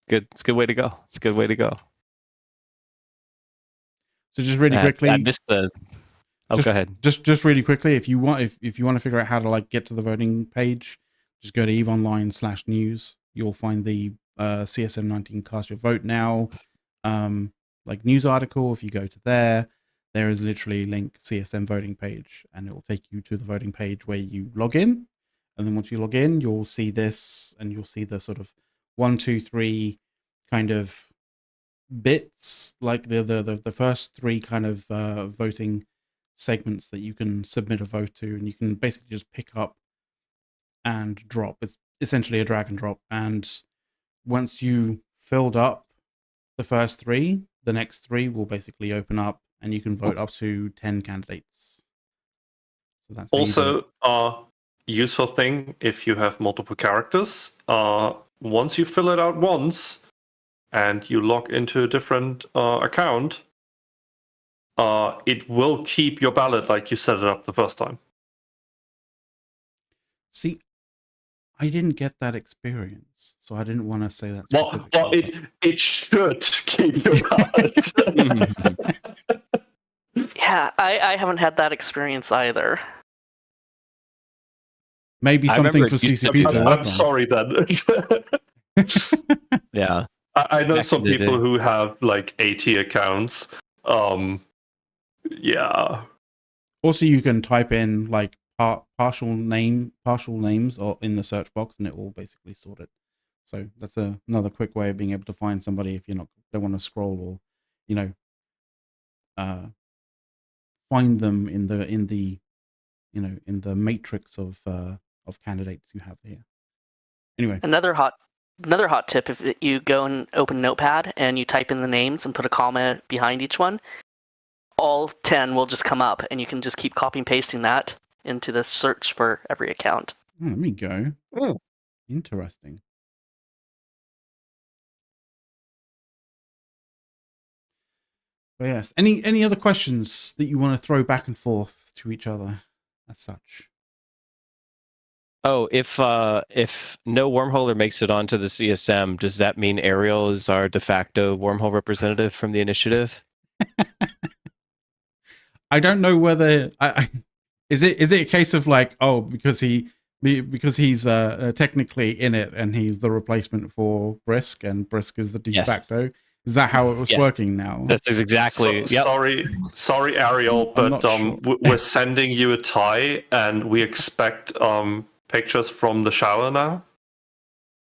C: good. It's a good way to go. It's a good way to go.
A: So just really quickly,
C: I missed the. Oh, go ahead.
A: Just really quickly, if you want to figure out how to like get to the voting page, just go to EveOnline/news. You'll find the CSM 19 cast your vote now like news article. If you go to there is literally a link CSM voting page, and it will take you to the voting page where you log in. And then once you log in, you'll see this, and you'll see the sort of 1, 2, 3 kind of bits, like the first 3 kind of voting segments that you can submit a vote to, and you can basically just pick up and drop. It's essentially a drag and drop, and once you filled up the first 3, the next 3 will basically open up, and you can vote up to 10 candidates. So that's
F: also useful thing if you have multiple characters. Once you fill it out once and you log into a different account, it will keep your ballot like you set it up the first time.
A: See, I didn't get that experience, so I didn't want to say that specifically.
F: Well, it should keep your ballot.
B: Yeah, I haven't had that experience either.
A: Maybe something for CCP to work on.
F: I'm sorry then.
C: Yeah.
F: I know some people who have like 80 accounts. Yeah.
A: Also, you can type in like partial names or in the search box, and it will basically sort it. So that's another quick way of being able to find somebody if you don't want to scroll, or find them in the matrix of candidates you have here. Anyway,
B: another hot tip: if you go and open Notepad and you type in the names and put a comma behind each one, all 10 will just come up, and you can just keep copying and pasting that into the search for every account.
A: Let me go. Oh, interesting. But yes, any other questions that you want to throw back and forth to each other as such?
C: Oh, if no wormholer makes it onto the CSM, does that mean Ariel is our de facto wormhole representative from the initiative?
A: I don't know whether is it a case of like, oh, because he's technically in it and he's the replacement for Brisk, and Brisk is the de facto. Is that how it was working now?
C: That's exactly.
F: Sorry, Ariel, but we're sending you a tie, and we expect pictures from the shower now.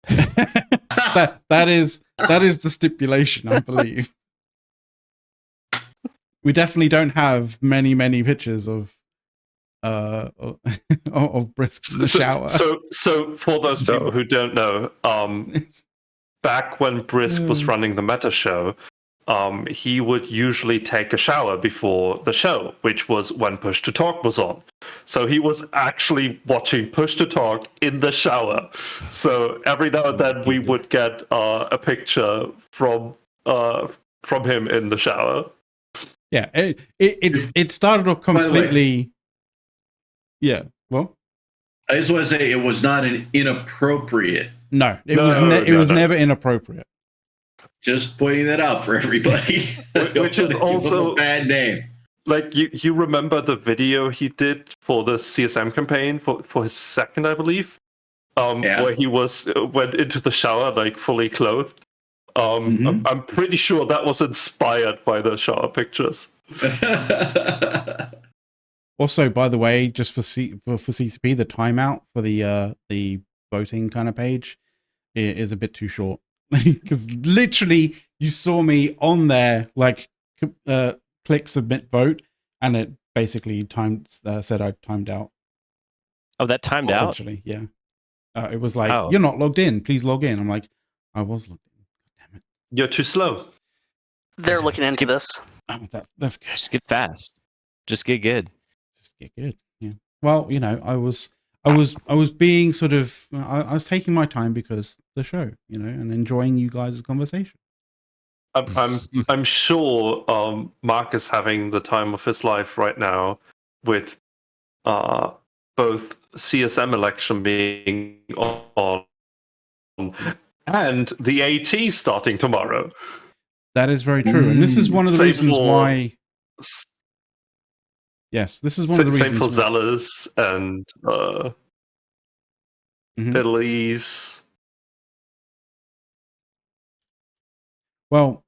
A: that is the stipulation, I believe. We definitely don't have many pictures of Brisk in the shower.
F: So for those people who don't know, back when Brisk was running the meta show, he would usually take a shower before the show, which was when Push to Talk was on. So he was actually watching Push to Talk in the shower. So every now and then we would get a picture from him in the shower.
A: Yeah, it started off completely. Yeah, well,
G: I just want to say it was not an inappropriate.
A: No, it was never inappropriate.
G: Just pointing that out for everybody.
F: Which is also
G: a bad name.
F: Like you remember the video he did for the CSM campaign for his second, I believe, where he went into the shower like fully clothed. I'm pretty sure that was inspired by the shower pictures.
A: Also, by the way, just for CCP, the timeout for the voting kind of page is a bit too short, because literally you saw me on there like click submit vote, and it basically said I timed out.
C: Oh, that timed out?
A: Essentially, yeah. It was like, you're not logged in. Please log in. I'm like, I was logged in. Damn it.
F: You're too slow.
B: They're looking into this.
A: Oh, that's good.
C: Just get fast. Just get good.
A: Just get good. Yeah. Well, I was being sort of, I was taking my time because the show, and enjoying you guys' conversation.
F: I'm sure Mark is having the time of his life right now with both CSM election being on and the AT starting tomorrow.
A: That is very true, and this is one of the reasons why. Yes, this is one of the reasons.
F: Same for Zealous and Middle East.
A: Well,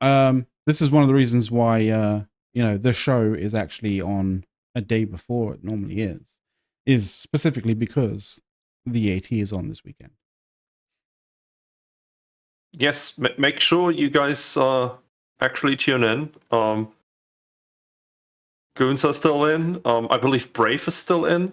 A: this is one of the reasons why the show is actually on a day before it normally is specifically because the AT is on this weekend.
F: Yes, make sure you guys actually tune in. Goons are still in. I believe Brave is still in.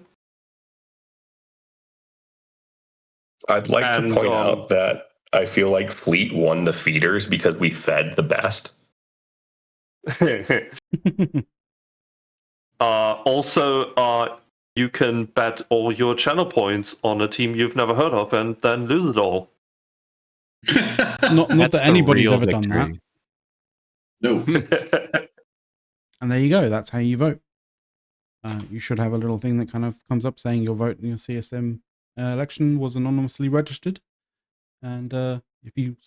D: I'd like to point out that I feel like Fleet won the feeders because we fed the best.
F: Also, you can bet all your channel points on a team you've never heard of and then lose it all.
A: not that anybody's ever done that.
G: No.
A: And there you go. That's how you vote. You should have a little thing that kind of comes up saying your vote in your CSM election was anonymously registered. And as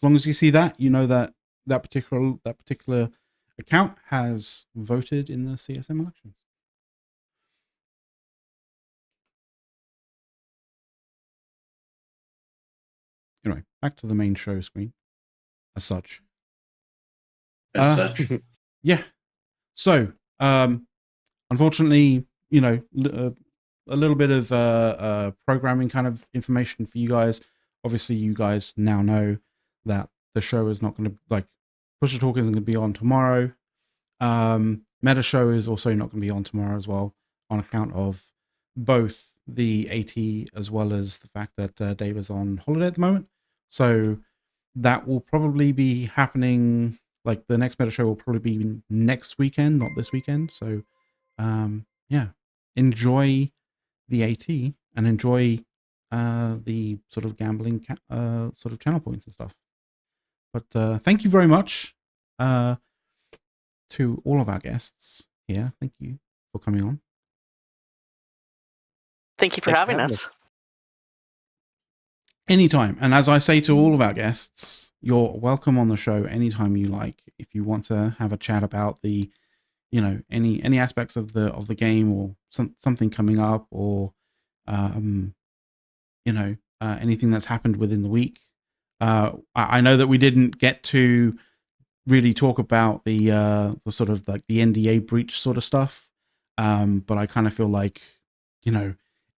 A: long as you see that, you know that particular account has voted in the CSM elections. Anyway, back to the main show screen. As such. Yeah. So, unfortunately, a little bit of programming kind of information for you guys. Obviously, you guys now know that the show is not going to, Push to Talk isn't going to be on tomorrow. Meta Show is also not going to be on tomorrow as well, on account of both the AT as well as the fact that Dave is on holiday at the moment. So that will probably be happening, the next Meta Show will probably be next weekend, not this weekend. So, enjoy the AT and enjoy the sort of gambling sort of channel points and stuff. But thank you very much to all of our guests here. Thank you for coming on.
B: Thank you for having us.
A: Anytime. And as I say to all of our guests, you're welcome on the show anytime you like. If you want to have a chat about the, any aspects of the game or something coming up, or anything that's happened within the week. I know that we didn't get to really talk about the sort of the NDA breach sort of stuff, but I kind of feel like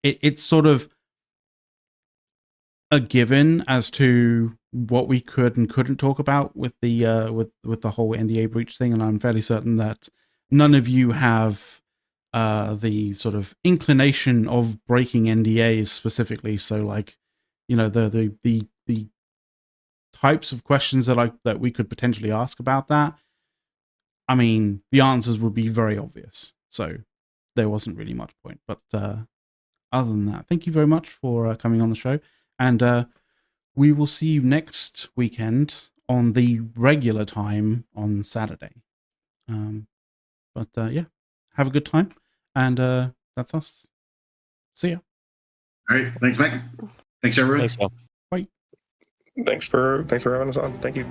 A: it's sort of a given as to what we could and couldn't talk about with the with the whole NDA breach thing, and I'm fairly certain that none of you have the sort of inclination of breaking NDAs specifically. So the types of questions that we could potentially ask about that, I mean, the answers would be very obvious. So there wasn't really much point. But other than that, thank you very much for coming on the show. And we will see you next weekend on the regular time on Saturday. But yeah, have a good time. And that's us. See ya.
G: All right. Thanks, Mike. Thanks, everyone.
C: Thanks, Phil.
A: Bye.
D: Thanks for having us on. Thank you.